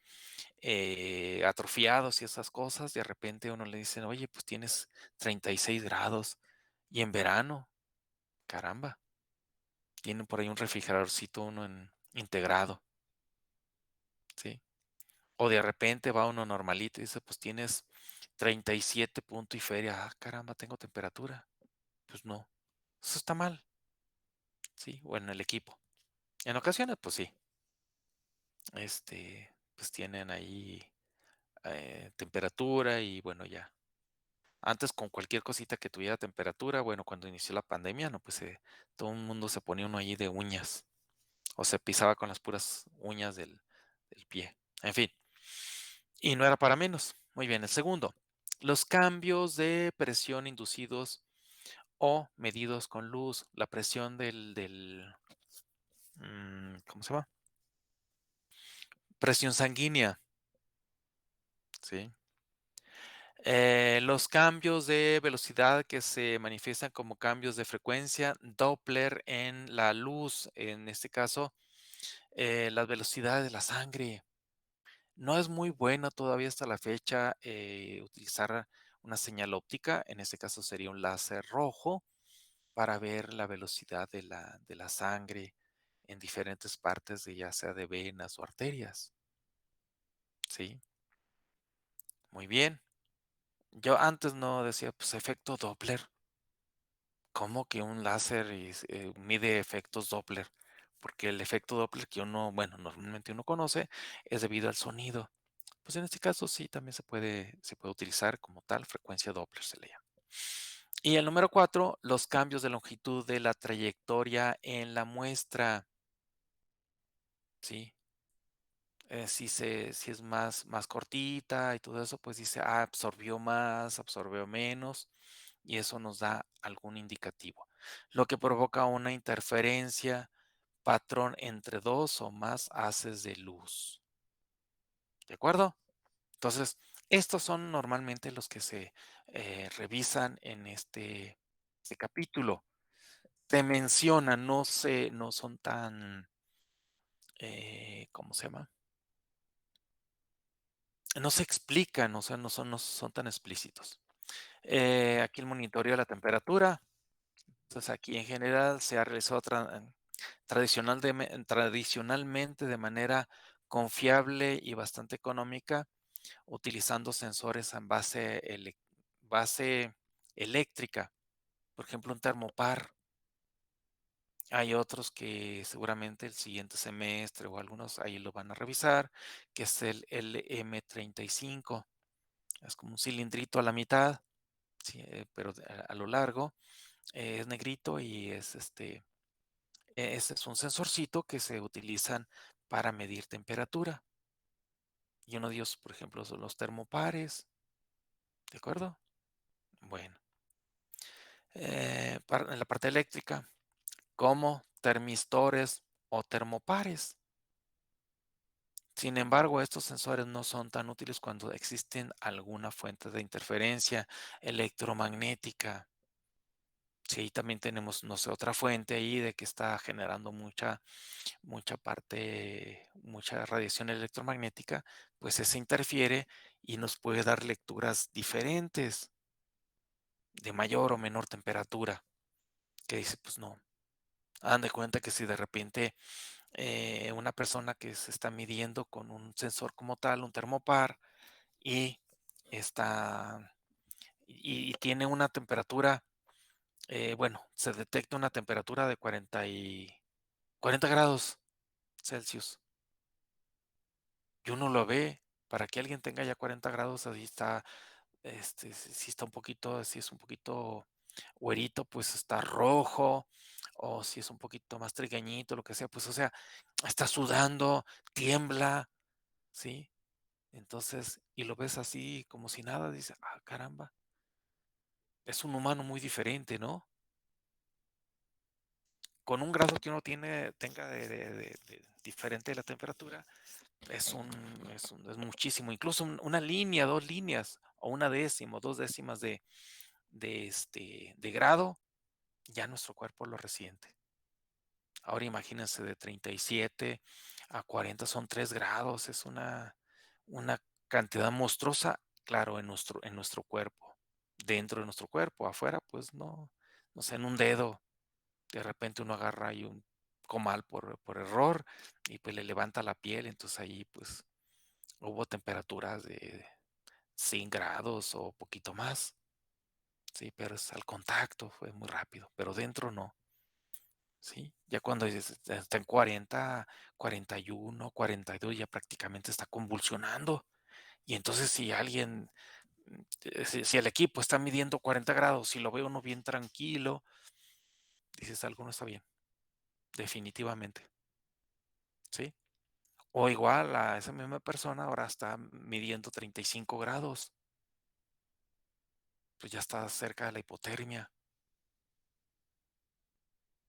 atrofiados y esas cosas, de repente uno le dicen, oye, pues tienes 36 grados y en verano, caramba, tienen por ahí un refrigeradorcito uno integrado, ¿sí? O de repente va uno normalito y dice, pues tienes 37 punto y feria, ah, caramba, tengo temperatura. Pues no, eso está mal, ¿sí? O en el equipo. En ocasiones, pues sí, pues tienen ahí temperatura y bueno, ya. Antes con cualquier cosita que tuviera temperatura, bueno, cuando inició la pandemia, no, pues todo el mundo se ponía uno ahí de uñas o se pisaba con las puras uñas del pie. En fin, y no era para menos. Muy bien, el segundo, los cambios de presión inducidos o medidos con luz, la presión ¿cómo se llama? Presión sanguínea, ¿sí? Los cambios de velocidad que se manifiestan como cambios de frecuencia Doppler en la luz, en este caso, las velocidades de la sangre. No es muy bueno todavía hasta la fecha utilizar una señal óptica, en este caso sería un láser rojo, para ver la velocidad de la sangre en diferentes partes de ya sea de venas o arterias. ¿Sí? Muy bien. Yo antes no decía, pues efecto Doppler. ¿Cómo que un láser mide efectos Doppler? Porque el efecto Doppler que uno, bueno, normalmente uno conoce es debido al sonido. Pues en este caso sí, también se puede utilizar como tal, frecuencia Doppler se le llama. Y el número 4, los cambios de longitud de la trayectoria en la muestra. Sí, si es más cortita y todo eso, pues dice, absorbió más, absorbió menos, y eso nos da algún indicativo. Lo que provoca una interferencia, patrón entre dos o más haces de luz. ¿De acuerdo? Entonces, estos son normalmente los que se revisan en este capítulo. Te mencionan, no son tan, ¿cómo se llama? No se explican, o sea, no son tan explícitos. Aquí el monitoreo de la temperatura. Entonces, aquí en general se ha realizado tradicionalmente de manera confiable y bastante económica, utilizando sensores en base eléctrica. Por ejemplo, un termopar. Hay otros que seguramente el siguiente semestre o algunos ahí lo van a revisar, que es el LM35. Es como un cilindrito a la mitad, sí, pero a lo largo. Es negrito y ese es un sensorcito que se utilizan para medir temperatura. Y uno de ellos, por ejemplo, son los termopares. ¿De acuerdo? Bueno. En la parte eléctrica, como termistores o termopares. Sin embargo, estos sensores no son tan útiles cuando existen alguna fuente de interferencia electromagnética. Sí, también tenemos, no sé, otra fuente ahí de que está generando mucha radiación electromagnética, pues ese interfiere y nos puede dar lecturas diferentes de mayor o menor temperatura. Que dice, pues no, hagan de cuenta que si de repente una persona que se está midiendo con un sensor como tal, un termopar, y está y tiene una temperatura, bueno, se detecta una temperatura de 40 grados Celsius. Y uno lo ve, para que alguien tenga ya 40 grados, ahí está, si está un poquito, si es un poquito güerito, pues está rojo, o si es un poquito más trigueñito, lo que sea, pues, o sea, está sudando, tiembla, ¿sí? Entonces, y lo ves así como si nada, dice, caramba, es un humano muy diferente, ¿no? Con un grado que uno tenga de diferente la temperatura, es muchísimo. Incluso una línea, 2 líneas, o una décima, o 2 décimas de grado, ya nuestro cuerpo lo resiente. Ahora imagínense de 37 a 40 son 3 grados, es una cantidad monstruosa, claro, en nuestro cuerpo. Dentro de nuestro cuerpo, afuera, pues no sé, en un dedo, de repente uno agarra ahí un comal por error y pues le levanta la piel, entonces ahí pues hubo temperaturas de 100 grados o poquito más, sí, pero es al contacto, fue muy rápido, pero dentro no, sí, ya cuando está en 40, 41, 42, ya prácticamente está convulsionando, y entonces si alguien, si el equipo está midiendo 40 grados y lo ve uno bien tranquilo, dices algo no está bien, definitivamente, sí. O igual a esa misma persona ahora está midiendo 35 grados, pues ya está cerca de la hipotermia.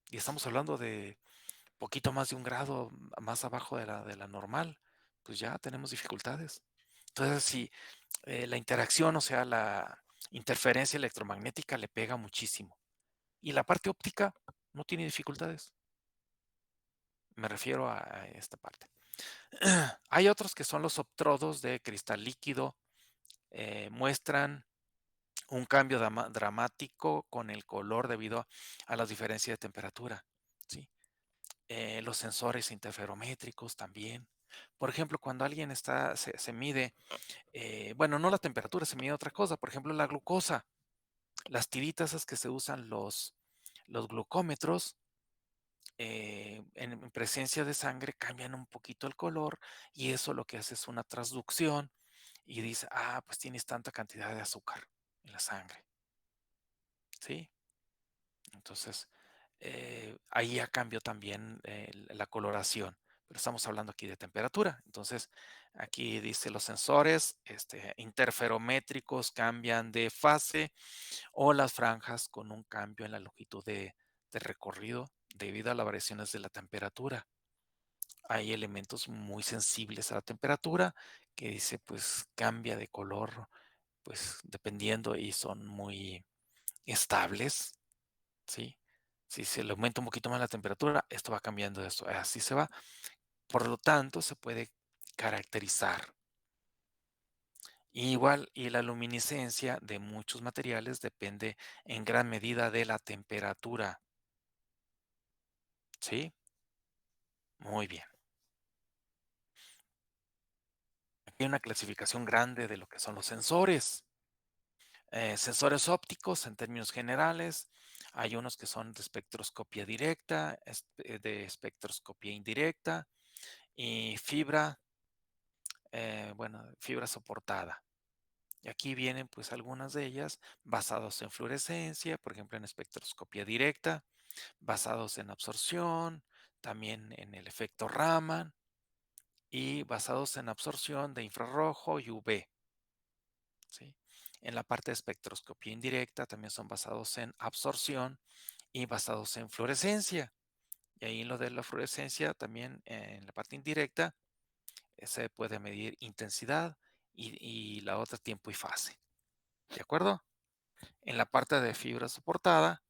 Y estamos hablando de poquito más de 1 grado más abajo de la normal, pues ya tenemos dificultades. Entonces, si la interacción, o sea, la interferencia electromagnética le pega muchísimo. Y la parte óptica no tiene dificultades. Me refiero a esta parte. Hay otros que son los optrodos de cristal líquido. Muestran un cambio dramático con el color debido a la diferencia de temperatura. ¿Sí? Los sensores interferométricos también. Por ejemplo, cuando alguien se mide, bueno, no la temperatura, se mide otra cosa. Por ejemplo, la glucosa. Las tiritas esas que se usan los glucómetros, en presencia de sangre cambian un poquito el color y eso lo que hace es una transducción y dice, pues tienes tanta cantidad de azúcar en la sangre. ¿Sí? Entonces, ahí ya cambió también la coloración, pero estamos hablando aquí de temperatura. Entonces, aquí dice los sensores interferométricos cambian de fase o las franjas con un cambio en la longitud de recorrido debido a las variaciones de la temperatura. Hay elementos muy sensibles a la temperatura que dice, pues cambia de color, pues dependiendo y son muy estables, ¿sí? Si se le aumenta un poquito más la temperatura, esto va cambiando de esto, así se va. Por lo tanto, se puede caracterizar. Igual, y la luminiscencia de muchos materiales depende en gran medida de la temperatura. ¿Sí? Muy bien. Aquí hay una clasificación grande de lo que son los sensores. Sensores ópticos, en términos generales, hay unos que son de espectroscopía directa, de espectroscopía indirecta y fibra, fibra soportada. Y aquí vienen pues algunas de ellas basados en fluorescencia, por ejemplo en espectroscopía directa, basados en absorción, también en el efecto Raman y basados en absorción de infrarrojo y UV. ¿Sí? En la parte de espectroscopía indirecta también son basados en absorción y basados en fluorescencia. Y ahí en lo de la fluorescencia también en la parte indirecta se puede medir intensidad y la otra tiempo y fase. ¿De acuerdo? En la parte de fibra soportada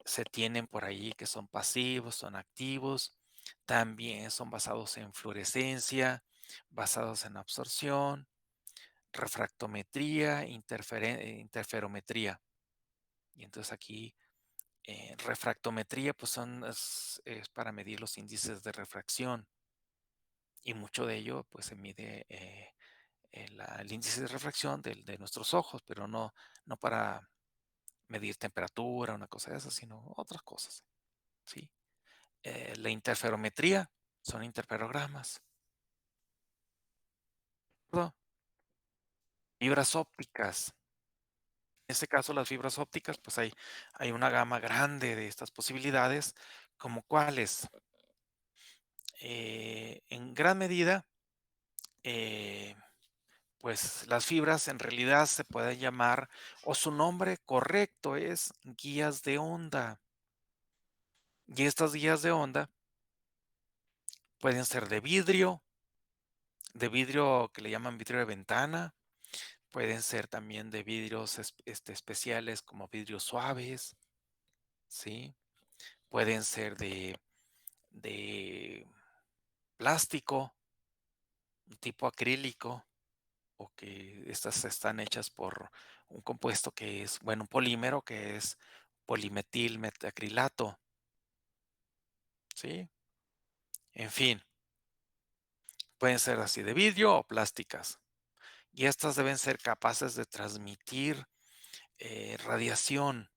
se tienen por ahí que son pasivos, son activos, también son basados en fluorescencia, basados en absorción, refractometría, interferometría. Y entonces aquí refractometría pues es para medir los índices de refracción y mucho de ello pues se mide el índice de refracción de nuestros ojos, pero no para medir temperatura, una cosa de esas, sino otras cosas. ¿Sí? La interferometría son interferogramas. ¿No? Fibras ópticas. En este caso, las fibras ópticas, pues hay una gama grande de estas posibilidades, como cuáles. En gran medida, pues las fibras en realidad se pueden llamar, o su nombre correcto es guías de onda. Y estas guías de onda pueden ser de vidrio que le llaman vidrio de ventana, pueden ser también de vidrios especiales como vidrios suaves, ¿sí? Pueden ser de plástico, tipo acrílico, o que estas están hechas por un compuesto que es, bueno, un polímero que es polimetil metacrilato, ¿sí? En fin, pueden ser así de vidrio o plásticas. Y estas deben ser capaces de transmitir radiación.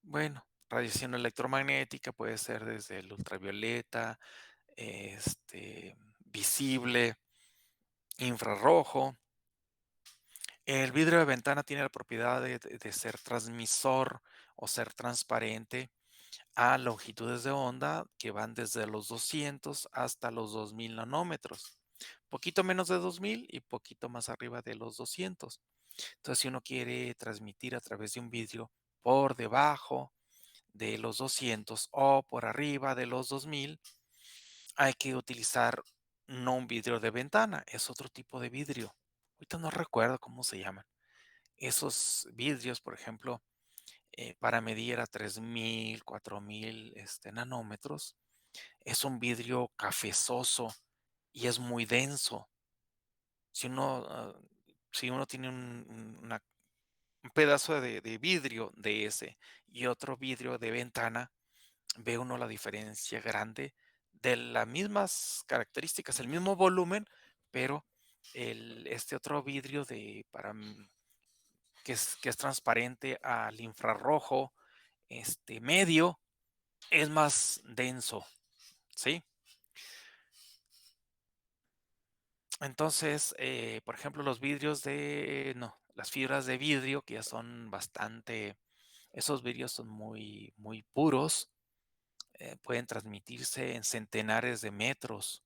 Bueno, radiación electromagnética puede ser desde el ultravioleta, visible, infrarrojo. El vidrio de ventana tiene la propiedad de ser transmisor o ser transparente a longitudes de onda que van desde los 200 hasta los 2000 nanómetros. Poquito menos de 2000 y poquito más arriba de los 200. Entonces, si uno quiere transmitir a través de un vidrio por debajo de los 200 o por arriba de los 2000, hay que utilizar no un vidrio de ventana, es otro tipo de vidrio. ahorita no recuerdo cómo se llaman. Esos vidrios, por ejemplo, para medir a 3000, 4000 nanómetros, es un vidrio cafezoso y es muy denso. Si uno, si uno tiene un pedazo de vidrio de ese y otro vidrio de ventana, ve uno la diferencia grande de las mismas características, el mismo volumen, pero este otro vidrio que es transparente al infrarrojo medio es más denso, ¿sí? Entonces, por ejemplo, no, las fibras de vidrio que ya son bastante, esos vidrios son muy, muy puros, pueden transmitirse en centenares de metros,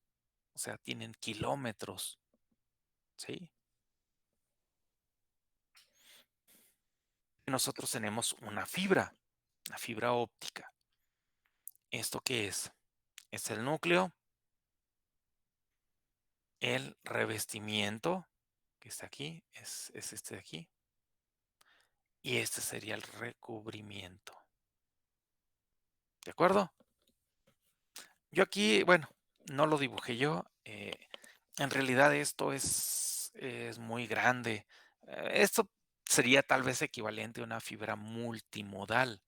o sea, tienen kilómetros, ¿sí? Nosotros tenemos una fibra óptica. ¿Esto qué es? Es el núcleo, el revestimiento, que está aquí, es este de aquí, y este sería el recubrimiento. ¿De acuerdo? Yo aquí, bueno, no lo dibujé yo. En realidad esto es muy grande. Esto sería tal vez equivalente a una fibra multimodal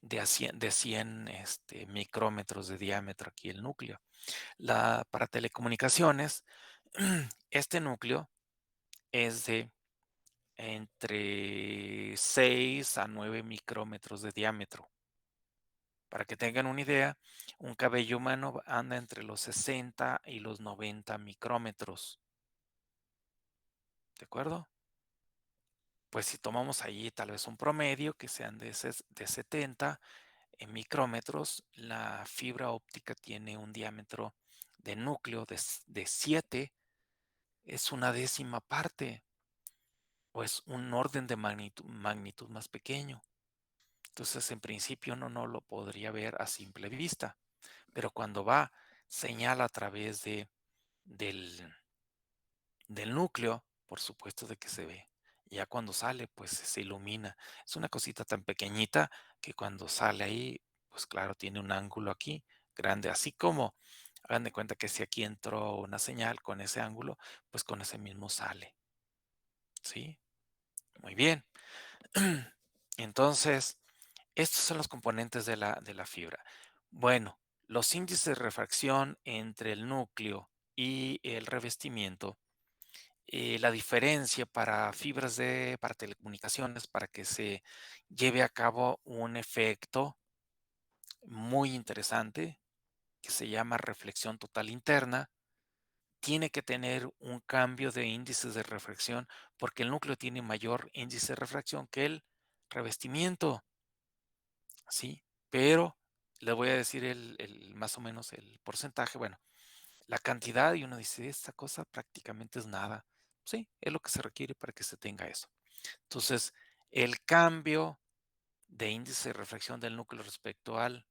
de 100 micrómetros de diámetro aquí el núcleo. Para telecomunicaciones, este núcleo es de entre 6 a 9 micrómetros de diámetro. Para que tengan una idea, un cabello humano anda entre los 60 y los 90 micrómetros. ¿De acuerdo? Pues si tomamos ahí tal vez un promedio que sean de 70 micrómetros, la fibra óptica tiene un diámetro de núcleo de 7, es una décima parte, o es un orden de magnitud más pequeño. Entonces, en principio uno no lo podría ver a simple vista, pero cuando va señal a través del, del núcleo, por supuesto de que se ve. Ya cuando sale, pues se ilumina. Es una cosita tan pequeñita que cuando sale ahí, pues claro, tiene un ángulo aquí grande, así como hagan de cuenta que si aquí entró una señal con ese ángulo, pues con ese mismo sale. ¿Sí? Muy bien. Entonces, estos son los componentes de la fibra. Bueno, los índices de refracción entre el núcleo y el revestimiento, la diferencia para telecomunicaciones, para que se lleve a cabo un efecto muy interesante que se llama reflexión total interna, tiene que tener un cambio de índices de refracción porque el núcleo tiene mayor índice de refracción que el revestimiento. Sí, pero le voy a decir más o menos el porcentaje, bueno, la cantidad, y uno dice, esta cosa prácticamente es nada. Sí, es lo que se requiere para que se tenga eso. Entonces, el cambio de índice de refracción del núcleo respecto al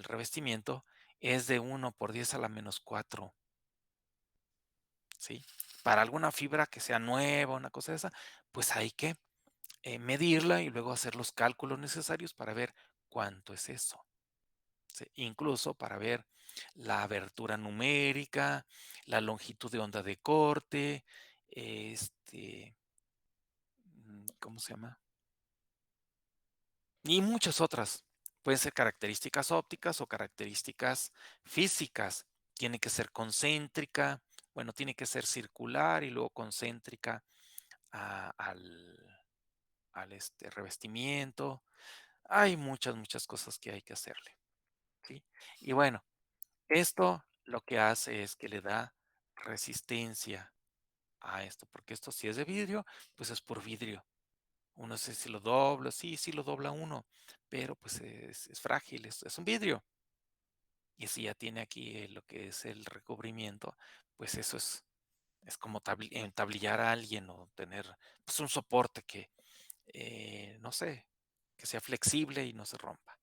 revestimiento es de 1 por 10 a la menos 4. ¿Sí? Para alguna fibra que sea nueva, una cosa de esa, pues hay que medirla y luego hacer los cálculos necesarios para ver cuánto es eso. ¿Sí? Incluso para ver la abertura numérica, la longitud de onda de corte, ¿cómo se llama? Y muchas otras. Pueden ser características ópticas o características físicas. Tiene que ser concéntrica, bueno, tiene que ser circular y luego concéntrica al revestimiento. Hay muchas, muchas cosas que hay que hacerle. ¿Sí? Y bueno, esto lo que hace es que le da resistencia a esto, porque esto si es de vidrio, pues es por vidrio. Uno sé si lo dobla, sí lo dobla uno, pero pues es frágil, es un vidrio. Y si ya tiene aquí lo que es el recubrimiento, pues eso es como entablillar a alguien o tener pues un soporte que, no sé, que sea flexible y no se rompa.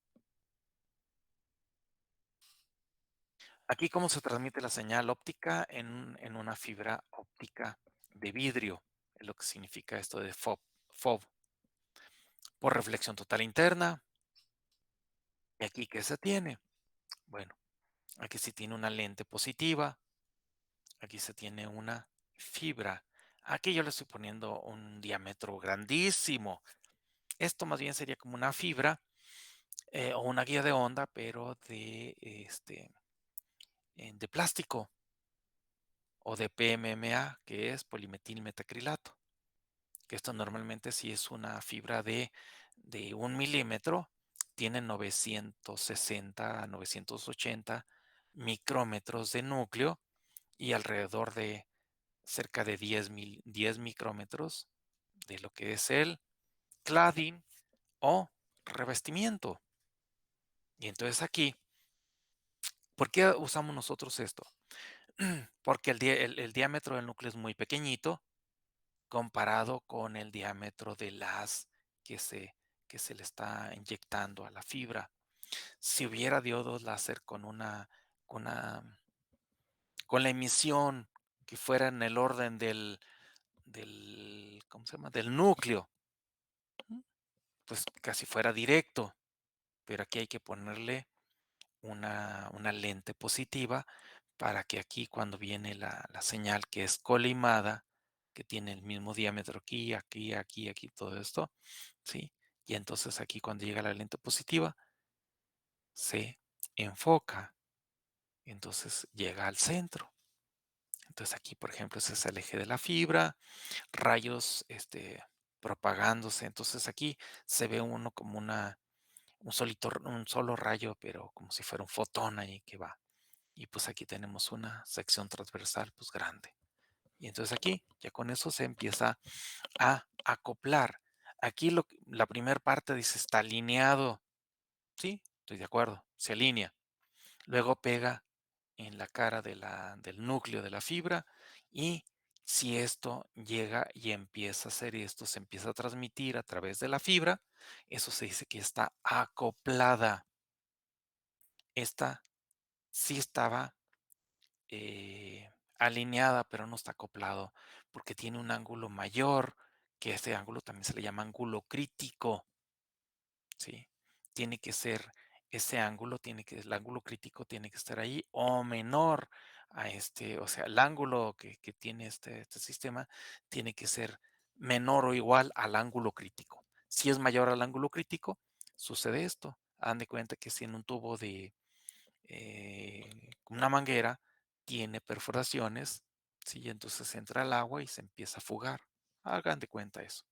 Aquí cómo se transmite la señal óptica en una fibra óptica de vidrio, es lo que significa esto de FOV, por reflexión total interna. ¿Y aquí qué se tiene? Bueno, aquí se tiene una lente positiva, aquí se tiene una fibra. Aquí yo le estoy poniendo un diámetro grandísimo. Esto más bien sería como una fibra o una guía de onda, pero de plástico o de PMMA, que es polimetilmetacrilato. Que esto normalmente si es una fibra de 1 milímetro, tiene 960 a 980 micrómetros de núcleo y alrededor de cerca de 10 micrómetros de lo que es el cladding o revestimiento. Y entonces aquí, ¿por qué usamos nosotros esto? Porque el diámetro del núcleo es muy pequeñito comparado con el diámetro del haz que se le está inyectando a la fibra. Si hubiera diodos láser con, una, con la emisión que fuera en el orden ¿cómo se llama? Del núcleo, pues casi fuera directo, pero aquí hay que ponerle una lente positiva para que aquí cuando viene la señal que es colimada, que tiene el mismo diámetro aquí, aquí, aquí, aquí, todo esto, ¿sí? Y entonces aquí cuando llega la lente positiva, se enfoca, entonces llega al centro. Entonces aquí, por ejemplo, ese es el eje de la fibra, rayos propagándose. Entonces aquí se ve uno como un solo rayo, pero como si fuera un fotón ahí que va. Y pues aquí tenemos una sección transversal pues grande. Y entonces aquí ya con eso se empieza a acoplar. Aquí la primera parte dice está alineado. Sí, estoy de acuerdo, se alinea. Luego pega en la cara del núcleo de la fibra y si esto llega y empieza a hacer esto, se empieza a transmitir a través de la fibra, eso se dice que está acoplada. Esta sí estaba alineada, pero no está acoplado porque tiene un ángulo mayor, que ese ángulo también se le llama ángulo crítico, ¿sí? Tiene que ser ese ángulo, el ángulo crítico tiene que estar ahí o menor a o sea, el ángulo que tiene este sistema tiene que ser menor o igual al ángulo crítico. Si es mayor al ángulo crítico, sucede esto. Hagan de cuenta que si en un tubo de una manguera tiene perforaciones, ¿sí? Entonces entra el agua y se empieza a fugar. Hagan de cuenta eso.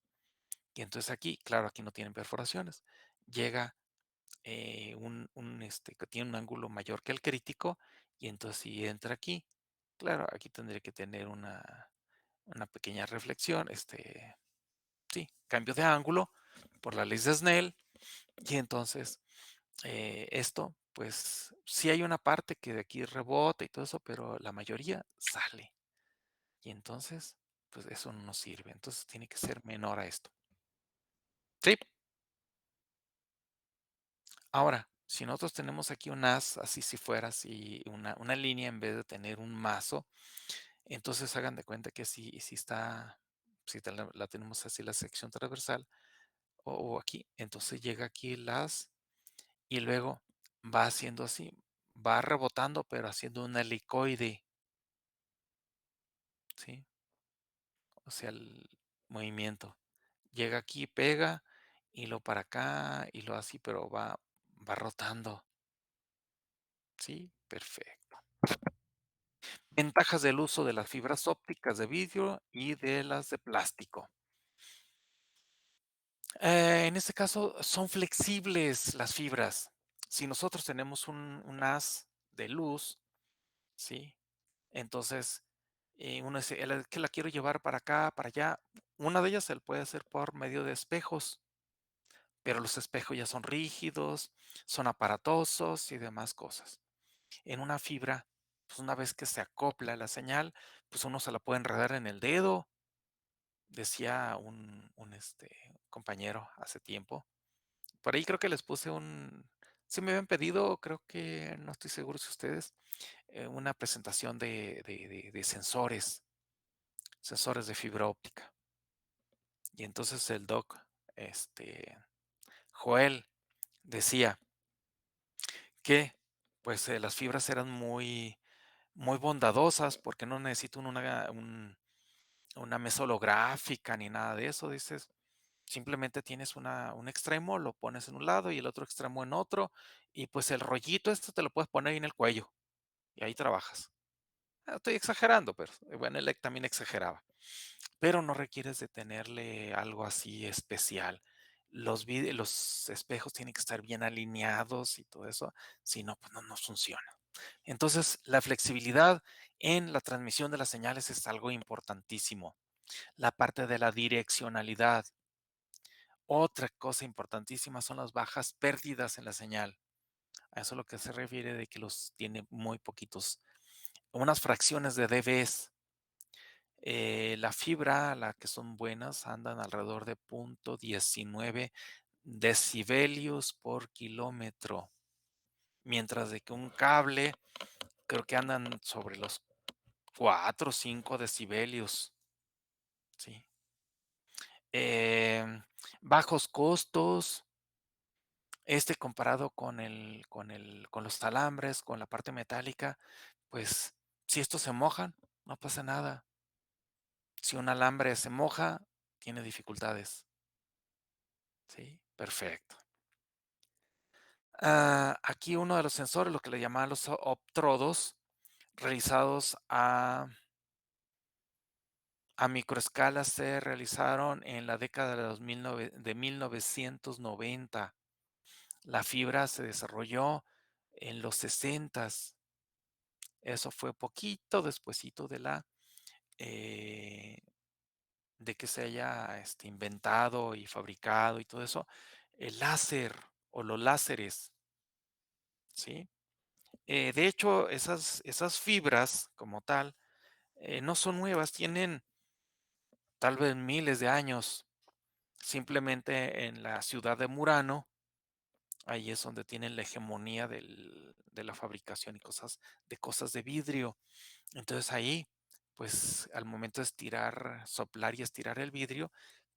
Y entonces aquí, claro, aquí no tienen perforaciones. Llega que tiene un ángulo mayor que el crítico y entonces si entra aquí, claro, aquí tendría que tener una pequeña reflexión, sí, cambio de ángulo por la ley de Snell y entonces esto, pues sí hay una parte que de aquí rebota y todo eso, pero la mayoría sale. Y entonces, pues eso no nos sirve. Entonces tiene que ser menor a esto. ¿Sí? Ahora, si nosotros tenemos aquí un haz, así si fuera así una línea en vez de tener un mazo, entonces hagan de cuenta que si está, si la tenemos así la sección transversal o aquí, entonces llega aquí el haz y luego va haciendo así, va rebotando, pero haciendo un helicoide, ¿sí? O sea, el movimiento. Llega aquí, pega, y lo para acá, y lo así, pero va rotando. Sí, perfecto. Ventajas del uso de las fibras ópticas de vidrio y de las de plástico. En este caso, son flexibles las fibras. Si nosotros tenemos un haz de luz, ¿sí? Entonces, uno dice, que la quiero llevar para acá, para allá. Una de ellas se puede hacer por medio de espejos, pero los espejos ya son rígidos, son aparatosos y demás cosas. En una fibra, pues una vez que se acopla la señal, pues uno se la puede enredar en el dedo, decía un compañero hace tiempo. Por ahí creo que les puse si me habían pedido, creo que, no estoy seguro si ustedes, una presentación de sensores sensores de fibra óptica. Y entonces el doc, Joel, decía que pues las fibras eran muy, muy bondadosas porque no necesito una mesa holográfica ni nada de eso. Dices, simplemente tienes un extremo, lo pones en un lado y el otro extremo en otro, y pues el rollito te lo puedes poner ahí en el cuello y ahí trabajas. Estoy exagerando, pero bueno, él también exageraba. Pero no requieres de tenerle algo así especial. Los espejos tienen que estar bien alineados y todo eso, si no, pues no funciona. Entonces, la flexibilidad en la transmisión de las señales es algo importantísimo. La parte de la direccionalidad. Otra cosa importantísima son las bajas pérdidas en la señal. A eso es lo que se refiere de que los tiene muy poquitos, unas fracciones de dBs. La fibra, la que son buenas, andan alrededor de 0.19 decibelios por kilómetro, mientras de que un cable creo que andan sobre los 4 o 5 decibelios. ¿Sí? Bajos costos, comparado con los alambres, con la parte metálica, pues si estos se mojan, no pasa nada. Si un alambre se moja, tiene dificultades. Sí, perfecto. Aquí uno de los sensores, lo que le llamaban los optrodos, realizados a microescala, se realizaron en la década de 1990. La fibra se desarrolló en los 60s. Eso fue poquito despuesito eh, de que se haya inventado y fabricado y todo eso, el láser o los láseres, ¿sí? De hecho, esas fibras como tal no son nuevas, tienen tal vez miles de años. Simplemente en la ciudad de Murano, ahí es donde tienen la hegemonía de la fabricación y cosas de vidrio. Entonces ahí, pues al momento de soplar y estirar el vidrio,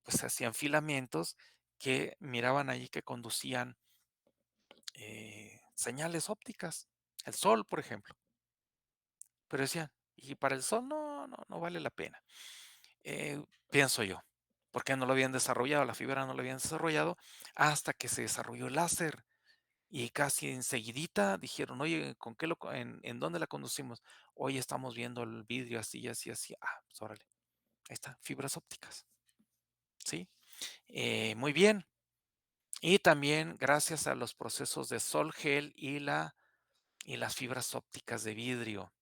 pues se hacían filamentos que miraban allí que conducían señales ópticas. El sol, por ejemplo. Pero decían, y para el sol no vale la pena. Pienso yo, porque no lo habían desarrollado, la fibra no lo habían desarrollado hasta que se desarrolló el láser. Y casi enseguidita dijeron, oye, ¿en dónde la conducimos? Hoy estamos viendo el vidrio así, así, así. Pues órale, ahí está, fibras ópticas. ¿Sí? Muy bien. Y también gracias a los procesos de sol gel y las fibras ópticas de vidrio.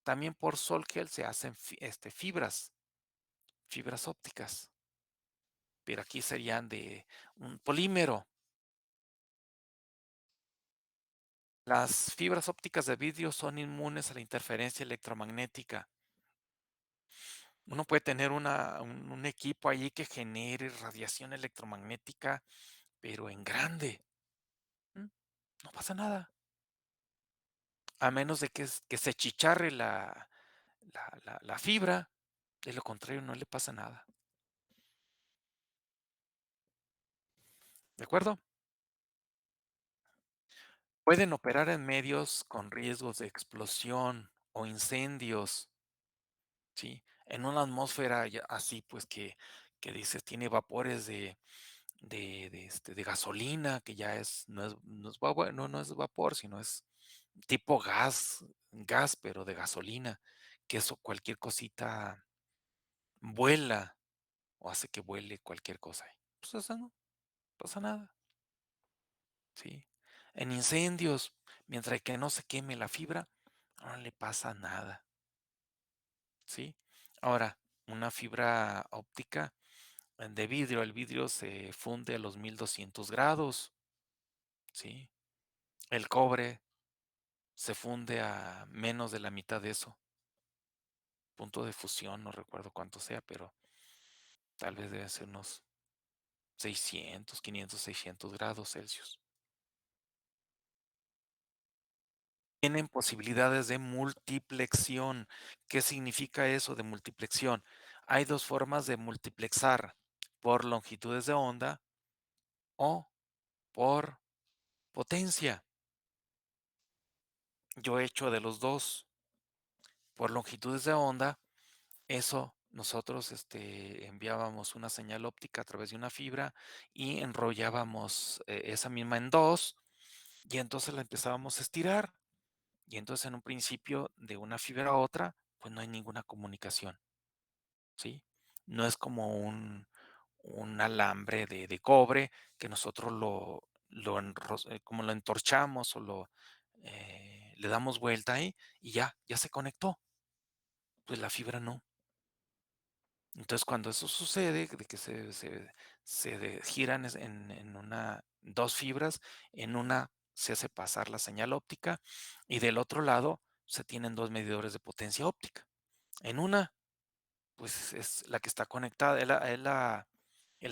También por sol gel se hacen fibras ópticas. Pero aquí serían de un polímero. Las fibras ópticas de vidrio son inmunes a la interferencia electromagnética. Uno puede tener un equipo allí que genere radiación electromagnética, pero en grande. No pasa nada. A menos de que se chicharre la fibra. De lo contrario, no le pasa nada. ¿De acuerdo? Pueden operar en medios con riesgos de explosión o incendios. ¿Sí? En una atmósfera así, pues que dices, tiene vapores de gasolina, que ya no es vapor, sino es tipo gas, pero de gasolina, que eso cualquier cosita vuela o hace que vuele cualquier cosa. Pues eso no pasa nada, ¿sí? En incendios, mientras que no se queme la fibra, no le pasa nada, ¿sí? Ahora, una fibra óptica de vidrio, el vidrio se funde a los 1200 grados, ¿sí? El cobre se funde a menos de la mitad de eso. Punto de fusión, no recuerdo cuánto sea, pero tal vez debe ser unos 600, 500, 600 grados Celsius. Tienen posibilidades de multiplexión. ¿Qué significa eso de multiplexión? Hay dos formas de multiplexar, por longitudes de onda o por potencia. Yo he hecho de los dos. Por longitudes de onda, eso nosotros enviábamos una señal óptica a través de una fibra y enrollábamos esa misma en dos y entonces la empezábamos a estirar. Y entonces en un principio de una fibra a otra, pues no hay ninguna comunicación, ¿sí? No es como un alambre de cobre que nosotros como lo entorchamos o le damos vuelta ahí y ya se conectó. Pues la fibra no. Entonces, cuando eso sucede, de que giran dos fibras, en una se hace pasar la señal óptica y del otro lado se tienen dos medidores de potencia óptica. En una, pues es la que está conectada, es la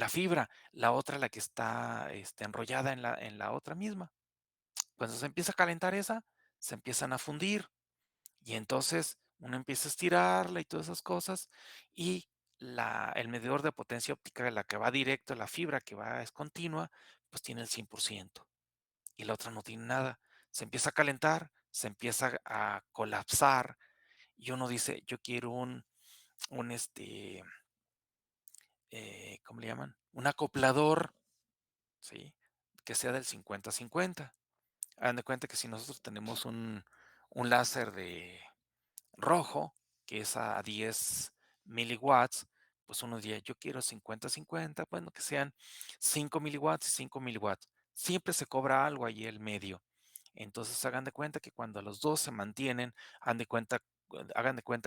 fibra, la otra la que está enrollada en la otra misma. Cuando se empieza a calentar esa, se empiezan a fundir. Y entonces uno empieza a estirarla y todas esas cosas, y el medidor de potencia óptica, la que va directo a la fibra, que va es continua, pues tiene el 100%, y la otra no tiene nada. Se empieza a calentar, se empieza a colapsar, y uno dice, yo quiero un ¿cómo le llaman? Un acoplador, ¿sí? Que sea del 50-50. Hagan de cuenta que si nosotros tenemos un láser de rojo, que es a 10 miliwatts, pues uno diría, yo quiero 50-50, bueno, que sean 5 miliwatts y 5 miliwatts. Siempre se cobra algo ahí el medio. Entonces hagan de cuenta que cuando los dos se mantienen, hagan de cuenta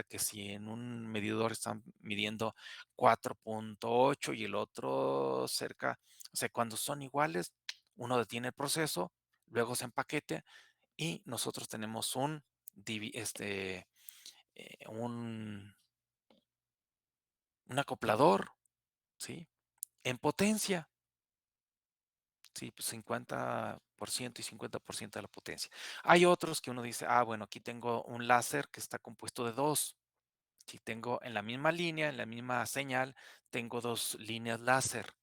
que si en un medidor están midiendo 4.8 y el otro cerca, o sea, cuando son iguales, uno detiene el proceso, luego se empaquete y nosotros tenemos un acoplador, ¿sí? En potencia, sí, pues 50% y 50% de la potencia. Hay otros que uno dice, bueno, aquí tengo un láser que está compuesto de dos. Si tengo en la misma línea, en la misma señal, tengo dos líneas láser.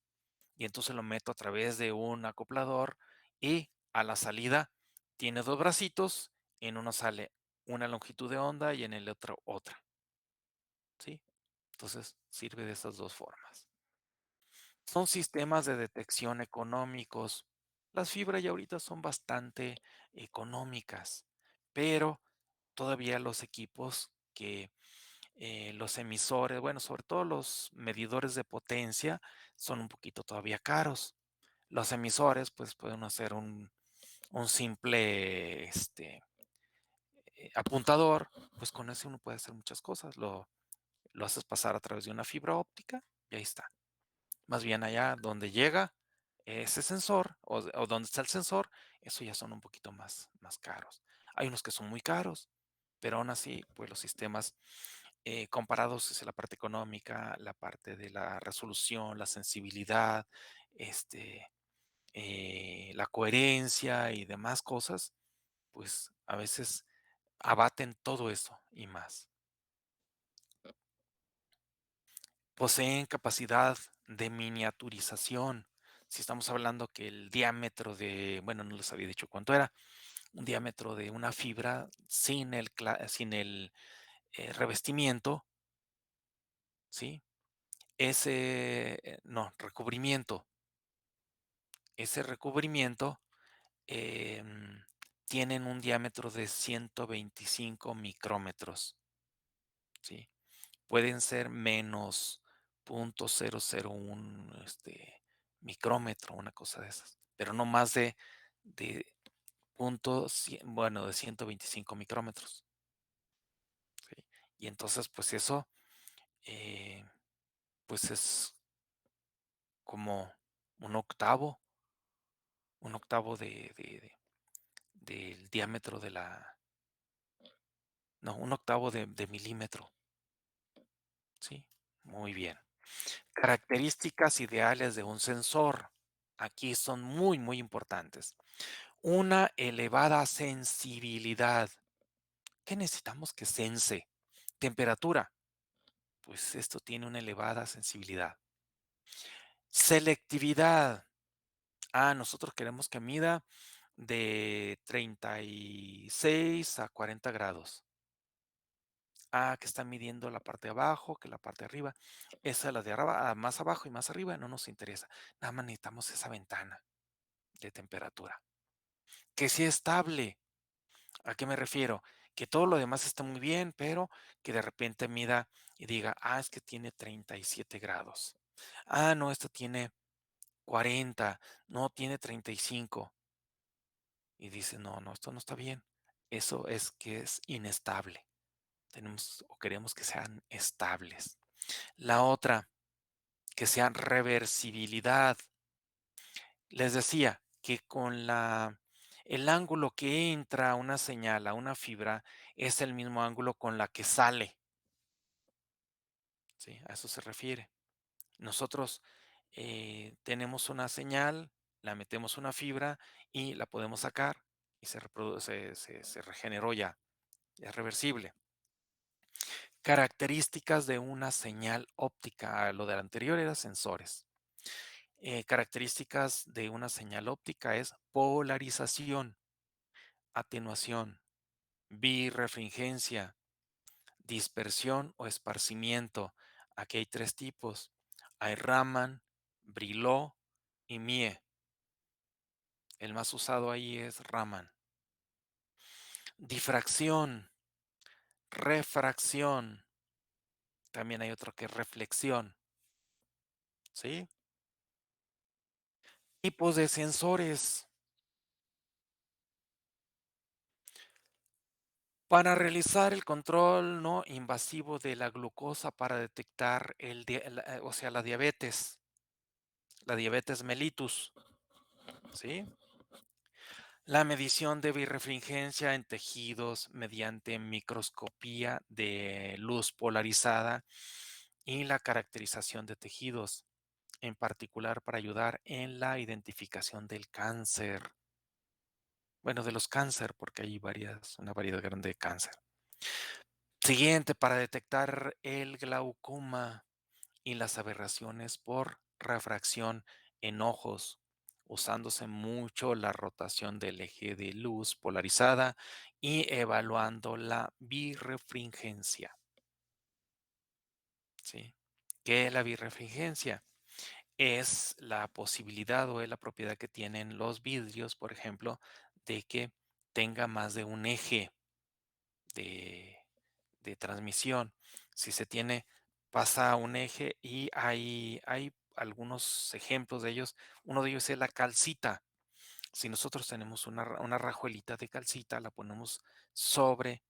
Y entonces lo meto a través de un acoplador y a la salida tiene dos bracitos. En uno sale una longitud de onda y en el otro otra, ¿sí? Entonces sirve de esas dos formas. Son sistemas de detección económicos. Las fibras ya ahorita son bastante económicas, pero todavía los equipos los emisores, bueno, sobre todo los medidores de potencia son un poquito todavía caros. Los emisores, pues pueden hacer un simple apuntador, pues con ese uno puede hacer muchas cosas. Lo haces pasar a través de una fibra óptica y ahí está. Más bien allá donde llega ese sensor o donde está el sensor, eso ya son un poquito más caros. Hay unos que son muy caros, pero aún así, pues los sistemas comparados es la parte económica, la parte de la resolución, la sensibilidad, la coherencia y demás cosas, pues a veces abaten todo eso y más. Poseen capacidad de miniaturización. Si estamos hablando que el diámetro bueno, no les había dicho cuánto era, un diámetro de una fibra sin el revestimiento, ¿sí? No, recubrimiento. Ese recubrimiento tienen un diámetro de 125 micrómetros, ¿sí? Pueden ser menos 0.001 micrómetro, una cosa de esas, pero no más de de 125 micrómetros, ¿sí? Y entonces, pues eso, eh, pues es como un octavo, del diámetro no, un octavo de milímetro, ¿sí? Muy bien. Características ideales de un sensor. Aquí son muy, muy importantes. Una elevada sensibilidad. ¿Qué necesitamos que sense? Temperatura. pues esto tiene una elevada sensibilidad. Selectividad. Nosotros queremos que mida de 36 a 40 grados. Que está midiendo la parte de abajo, que la parte de arriba. Esa es la de arriba, más abajo y más arriba no nos interesa. Nada más necesitamos esa ventana de temperatura. Que sea estable. ¿A qué me refiero? Que todo lo demás está muy bien, pero que de repente mida y diga, es que tiene 37 grados. No, esto tiene 40, no, tiene 35. Y dice, no, esto no está bien. Eso es que es inestable. Tenemos o queremos que sean estables. La otra, que sea reversibilidad. Les decía que con el ángulo que entra una señal a una fibra es el mismo ángulo con la que sale. ¿Sí? A eso se refiere. Nosotros tenemos una señal, la metemos una fibra y la podemos sacar y se reproduce, se regeneró ya, es reversible. Características de una señal óptica. Lo del anterior era sensores. Características de una señal óptica es polarización, atenuación, birrefringencia, dispersión o esparcimiento. Aquí hay 3 tipos. Hay Raman, Briló y Mie. El más usado ahí es Raman. Difracción, refracción. También hay otro que es reflexión. ¿Sí? Tipos de sensores. Para realizar el control no invasivo de la glucosa para detectar la diabetes mellitus, ¿sí? La medición de birrefringencia en tejidos mediante microscopía de luz polarizada y la caracterización de tejidos, en particular para ayudar en la identificación del cáncer. Bueno, de los cáncer, porque hay una variedad grande de cáncer. Siguiente, para detectar el glaucoma y las aberraciones por refracción en ojos, usándose mucho la rotación del eje de luz polarizada y evaluando la birrefringencia. ¿Sí? ¿Qué es la birrefringencia? Es la posibilidad o es la propiedad que tienen los vidrios, por ejemplo, de que tenga más de un eje de, de transmisión. Si se tiene, pasa un eje y hay algunos ejemplos de ellos. Uno de ellos es la calcita. Si nosotros tenemos una rajuelita de calcita, la ponemos sobre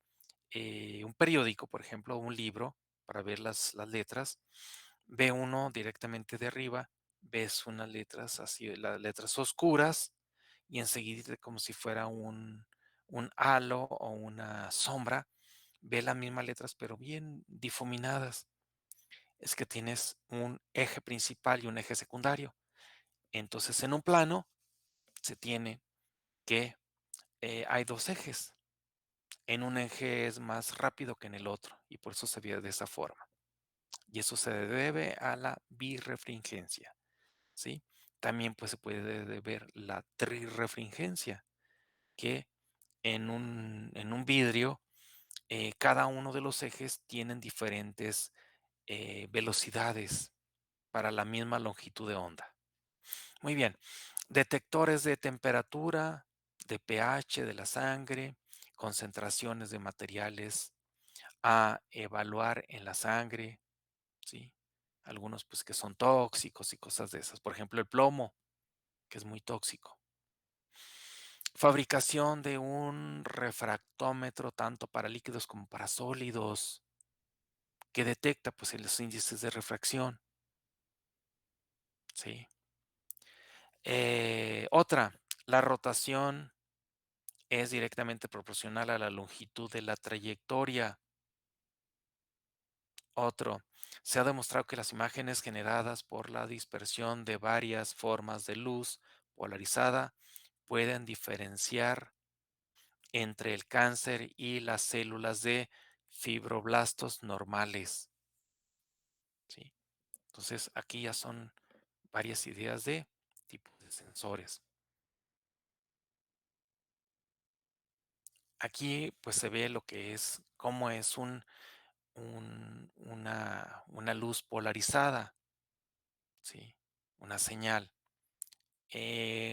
un periódico, por ejemplo, un libro, para ver las letras, ve uno directamente de arriba, ves unas letras así, las letras oscuras, y enseguida, como si fuera un halo o una sombra, ve las mismas letras, pero bien difuminadas. Es que tienes un eje principal y un eje secundario. Entonces, en un plano se tiene que hay 2 ejes. En un eje es más rápido que en el otro y por eso se ve de esa forma. Y eso se debe a la birrefringencia, ¿sí? También pues se puede ver la trirrefringencia, que en un vidrio cada uno de los ejes tienen diferentes velocidades para la misma longitud de onda. Muy bien, detectores de temperatura, de pH de la sangre, concentraciones de materiales a evaluar en la sangre, ¿sí? Algunos pues que son tóxicos y cosas de esas. Por ejemplo, el plomo, que es muy tóxico. Fabricación de un refractómetro tanto para líquidos como para sólidos, que detecta pues los índices de refracción, ¿sí? Otra, la rotación es directamente proporcional a la longitud de la trayectoria. Otro, se ha demostrado que las imágenes generadas por la dispersión de varias formas de luz polarizada pueden diferenciar entre el cáncer y las células de fibroblastos normales. Entonces, aquí ya son varias ideas de tipos de sensores. Aquí pues se ve lo que es, cómo es una luz polarizada, ¿sí? Una señal.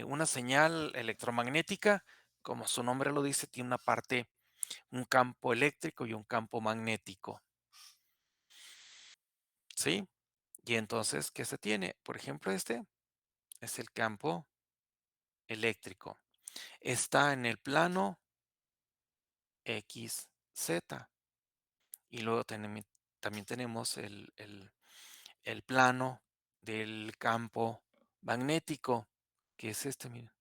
Una señal electromagnética, como su nombre lo dice, tiene una parte, un campo eléctrico y un campo magnético, ¿sí? Y entonces, ¿qué se tiene? Por ejemplo, este es el campo eléctrico. Está en el plano X, Z. Y luego también tenemos el plano del campo magnético, que es este, miren,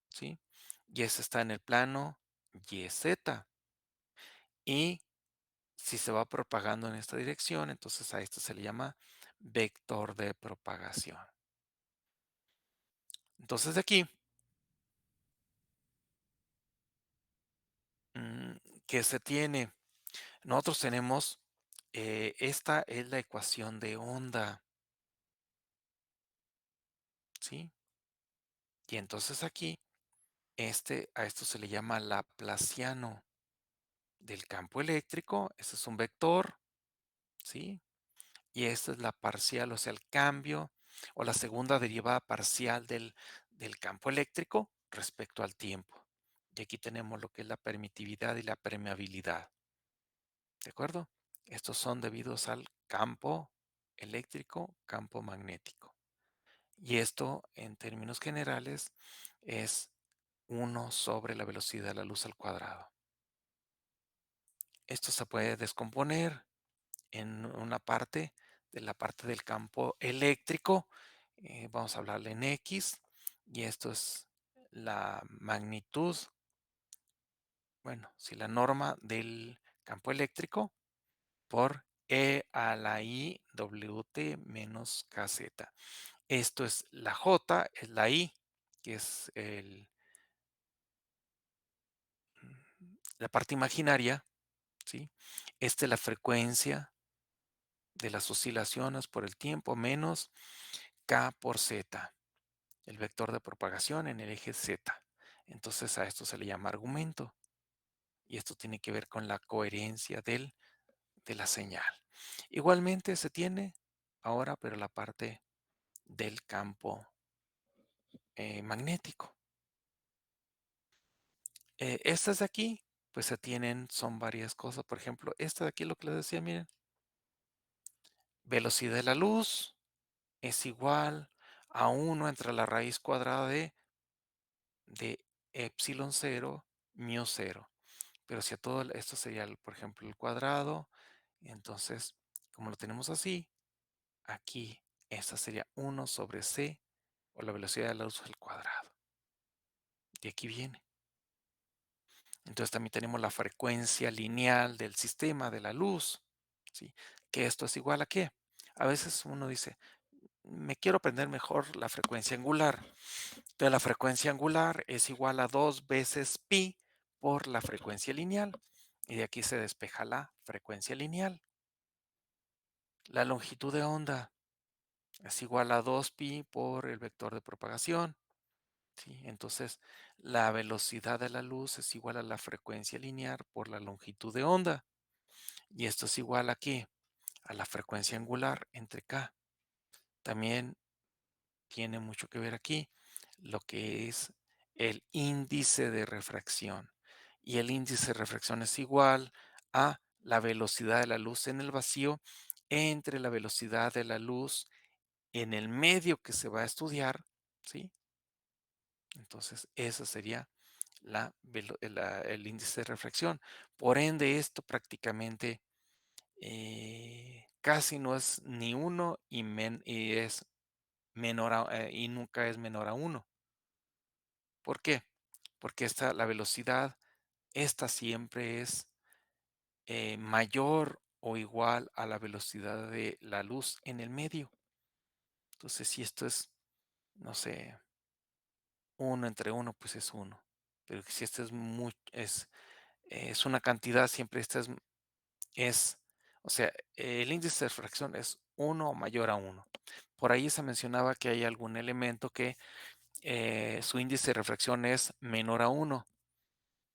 ¿sí? Y ese está en el plano YZ. Y si se va propagando en esta dirección, entonces a esto se le llama vector de propagación. Entonces de aquí, mm, ¿qué se tiene? Nosotros tenemos, esta es la ecuación de onda, ¿sí? Y entonces aquí, a esto se le llama laplaciano del campo eléctrico. Este es un vector, ¿sí? Y esta es la parcial, o sea, el cambio o la segunda derivada parcial del campo eléctrico respecto al tiempo. Y aquí tenemos lo que es la permitividad y la permeabilidad. ¿De acuerdo? Estos son debidos al campo eléctrico, campo magnético. Y esto, en términos generales, es 1 sobre la velocidad de la luz al cuadrado. Esto se puede descomponer en una parte de la parte del campo eléctrico. Vamos a hablarle en X. Y esto es la magnitud, bueno, si la norma del campo eléctrico por E a la I WT menos KZ. Esto es la J, es la I, que es la parte imaginaria, ¿sí? Esta es la frecuencia de las oscilaciones por el tiempo menos K por Z, el vector de propagación en el eje Z. Entonces a esto se le llama argumento. Y esto tiene que ver con la coherencia de la señal. Igualmente se tiene ahora, pero la parte del campo magnético. Estas de aquí, pues se tienen, son varias cosas. Por ejemplo, esta de aquí, lo que les decía, miren, velocidad de la luz es igual a 1 entre la raíz cuadrada de epsilon 0, mu 0. Pero si a todo esto sería, por ejemplo, el cuadrado, entonces, como lo tenemos así, aquí esta sería 1 sobre c, o la velocidad de la luz al cuadrado. De aquí viene. Entonces también tenemos la frecuencia lineal del sistema de la luz, ¿sí? Que esto es igual a ¿qué? A veces uno dice, me quiero aprender mejor la frecuencia angular. Entonces la frecuencia angular es igual a 2 veces pi por la frecuencia lineal. Y de aquí se despeja la frecuencia lineal. La longitud de onda es igual a 2pi por el vector de propagación, ¿sí? Entonces, la velocidad de la luz es igual a la frecuencia lineal por la longitud de onda. Y esto es igual a ¿qué? A la frecuencia angular entre K. También tiene mucho que ver aquí lo que es el índice de refracción. Y el índice de refracción es igual a la velocidad de la luz en el vacío entre la velocidad de la luz en el medio que se va a estudiar, ¿sí? Entonces, ese sería el índice de refracción. Por ende, esto prácticamente casi no es ni uno y es menor y nunca es menor a 1. ¿Por qué? Porque la velocidad, esta siempre es mayor o igual a la velocidad de la luz en el medio. Entonces, si esto es, no sé, 1 entre 1, pues es 1. Pero si esto es una cantidad, siempre esta es, o sea, el índice de refracción es 1 o mayor a 1. Por ahí se mencionaba que hay algún elemento que su índice de refracción es menor a 1.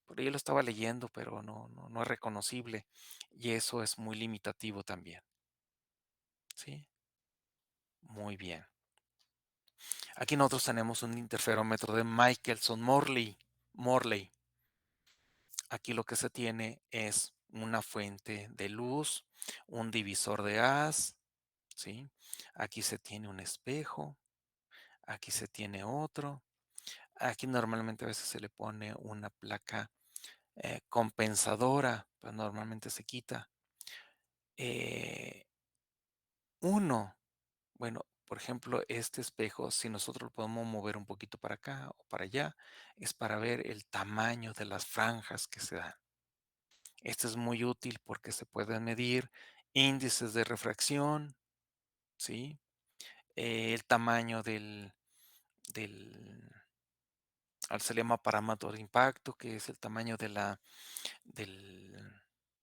Por ahí lo estaba leyendo, pero no es reconocible. Y eso es muy limitativo también. ¿Sí? Muy bien. Aquí nosotros tenemos un interferómetro de Michelson-Morley. Morley. Aquí lo que se tiene es una fuente de luz, un divisor de haz, ¿sí? Aquí se tiene un espejo, aquí se tiene otro. Aquí normalmente a veces se le pone una placa compensadora, pues normalmente se quita. Eh, uno, bueno, por ejemplo, este espejo, si nosotros lo podemos mover un poquito para acá o para allá, es para ver el tamaño de las franjas que se dan. Esto es muy útil porque se pueden medir índices de refracción, ¿sí? El tamaño del, se le llama parámetro de impacto, que es el tamaño del,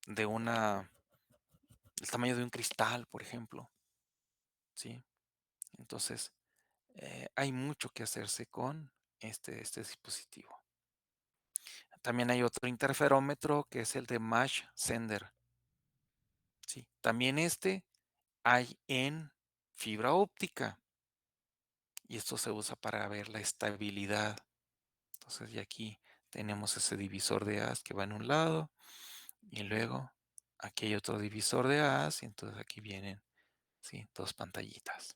de una, el tamaño de un cristal, por ejemplo, ¿sí? Entonces, hay mucho que hacerse con este dispositivo. También hay otro interferómetro que es el de Mach Zehnder, ¿sí? También hay en fibra óptica y esto se usa para ver la estabilidad. Entonces, ya aquí tenemos ese divisor de haz que va en un lado y luego aquí hay otro divisor de haz y entonces aquí vienen, ¿sí?, dos pantallitas.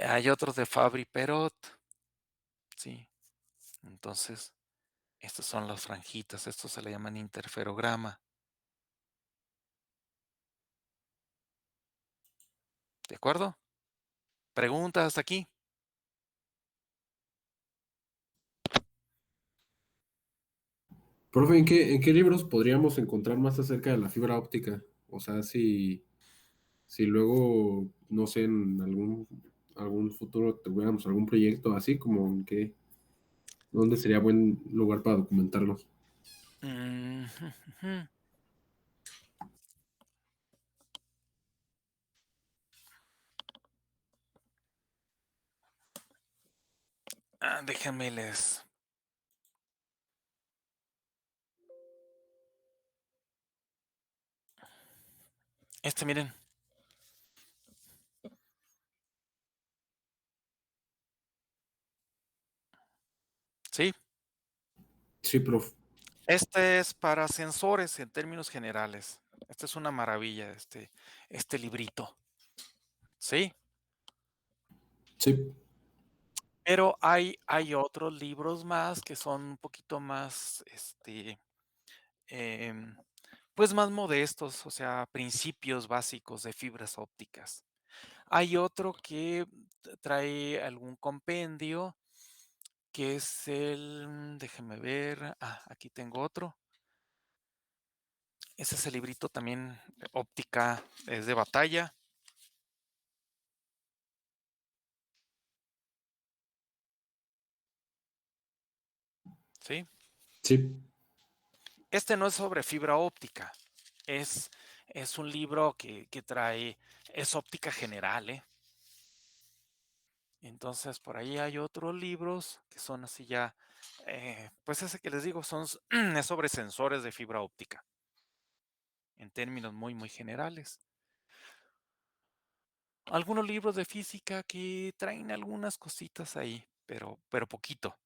Hay otros de Fabry-Perot, ¿sí? Entonces, estas son las franjitas, estos se le llaman interferograma. ¿De acuerdo? ¿Preguntas hasta aquí? Profe, ¿en qué libros podríamos encontrar más acerca de la fibra óptica? O sea, si luego, no sé, en algún futuro tuviéramos algún proyecto así, como ¿dónde sería buen lugar para documentarlo? Mm, ujú. Déjenme les. Miren. ¿Sí? Sí, profe. Este es para sensores en términos generales. Esta es una maravilla, este librito. ¿Sí? Sí, Pero hay otros libros más que son un poquito más, em, pues más modestos, o sea, principios básicos de fibras ópticas. Hay otro que trae algún compendio, que es déjenme ver, aquí tengo otro. Ese es el librito también, óptica, es de batalla, ¿sí? sí. Este no es sobre fibra óptica, es, es un libro que trae, es óptica general, ¿eh? Entonces, por ahí hay otros libros que son así ya, pues ese que les digo es sobre sensores de fibra óptica, en términos muy generales. Algunos libros de física que traen algunas cositas ahí, pero poquito.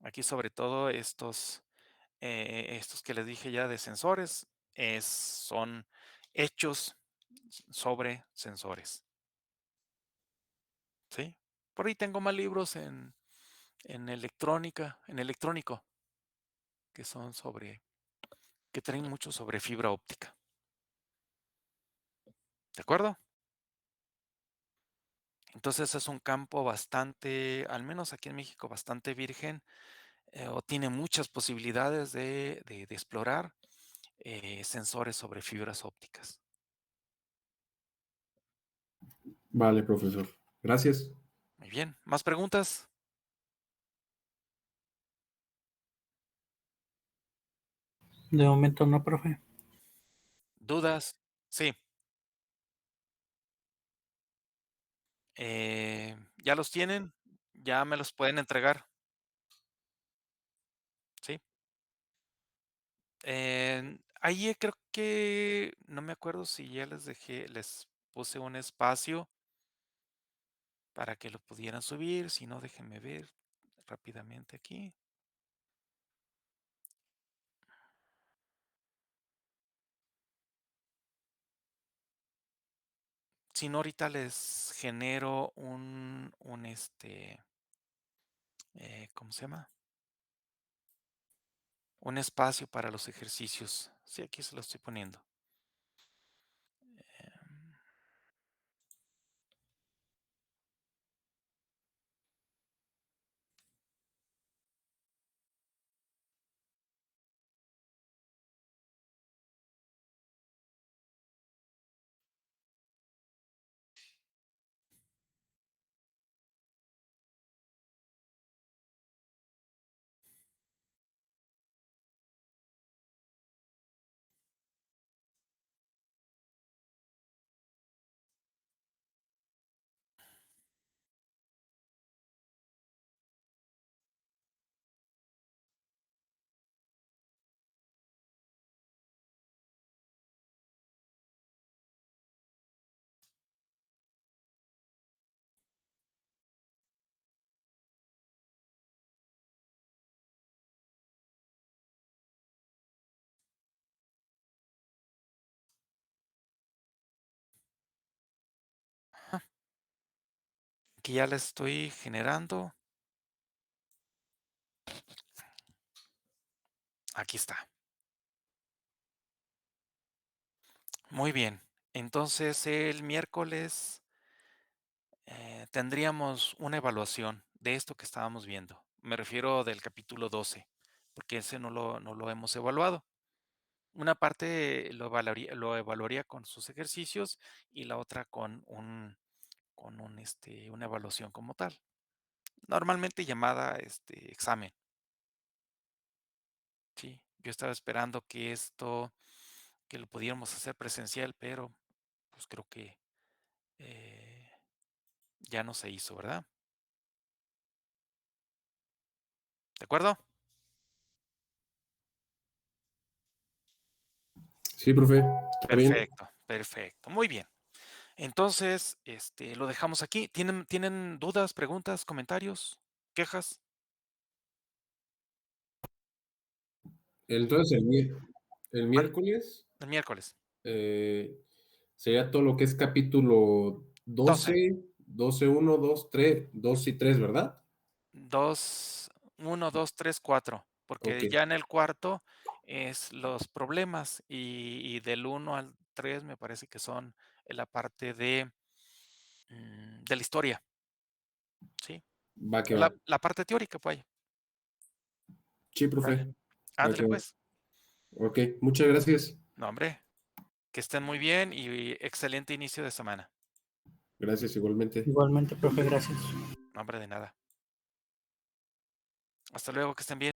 Aquí sobre todo estos que les dije ya de sensores, son hechos sobre sensores, ¿sí? Por ahí tengo más libros en electrónica, en electrónico, que son que traen mucho sobre fibra óptica. ¿De acuerdo? Entonces es un campo bastante, al menos aquí en México, bastante virgen, o tiene muchas posibilidades de explorar sensores sobre fibras ópticas. Vale, profesor. Gracias. Muy bien. ¿Más preguntas? De momento no, profe. ¿Dudas? Sí. ¿Ya los tienen? ¿Ya me los pueden entregar? Sí. Ahí creo que no me acuerdo si ya les puse un espacio para que lo pudieran subir, si no, déjenme ver rápidamente aquí. Si no, ahorita les genero ¿cómo se llama? Un espacio para los ejercicios. Sí, aquí se lo estoy poniendo. Em, que ya les estoy generando. Aquí está. Muy bien. Entonces, el miércoles tendríamos una evaluación de esto que estábamos viendo. Me refiero del capítulo 12, porque ese no lo hemos evaluado. Una parte lo evaluaría con sus ejercicios y la otra con una evaluación como tal. Normalmente llamada examen. Sí, yo estaba esperando que lo pudiéramos hacer presencial, pero pues creo que eh, ya no se hizo, ¿verdad? ¿De acuerdo? Sí, profe, está bien. Perfecto, perfecto. Muy bien. Entonces, lo dejamos aquí. ¿Tienen dudas, preguntas, comentarios, quejas? Entonces, el miércoles El miércoles. eh, sería todo lo que es capítulo 12. 1, 2, 3, 2 y 3, ¿verdad? 2, 1, 2, 3, 4. Ok, Porque ya en el cuarto es los problemas y del 1 al 3 me parece que son en la parte de la historia, ¿sí? va que va. La parte teórica, pues. Sí, profe, Sale. va Ándale, que va. pues. Ok, muchas gracias. No, hombre, que estén muy bien y excelente inicio de semana. Gracias igualmente. Igualmente, profe, gracias. No, hombre, de nada. Hasta luego, que estén bien.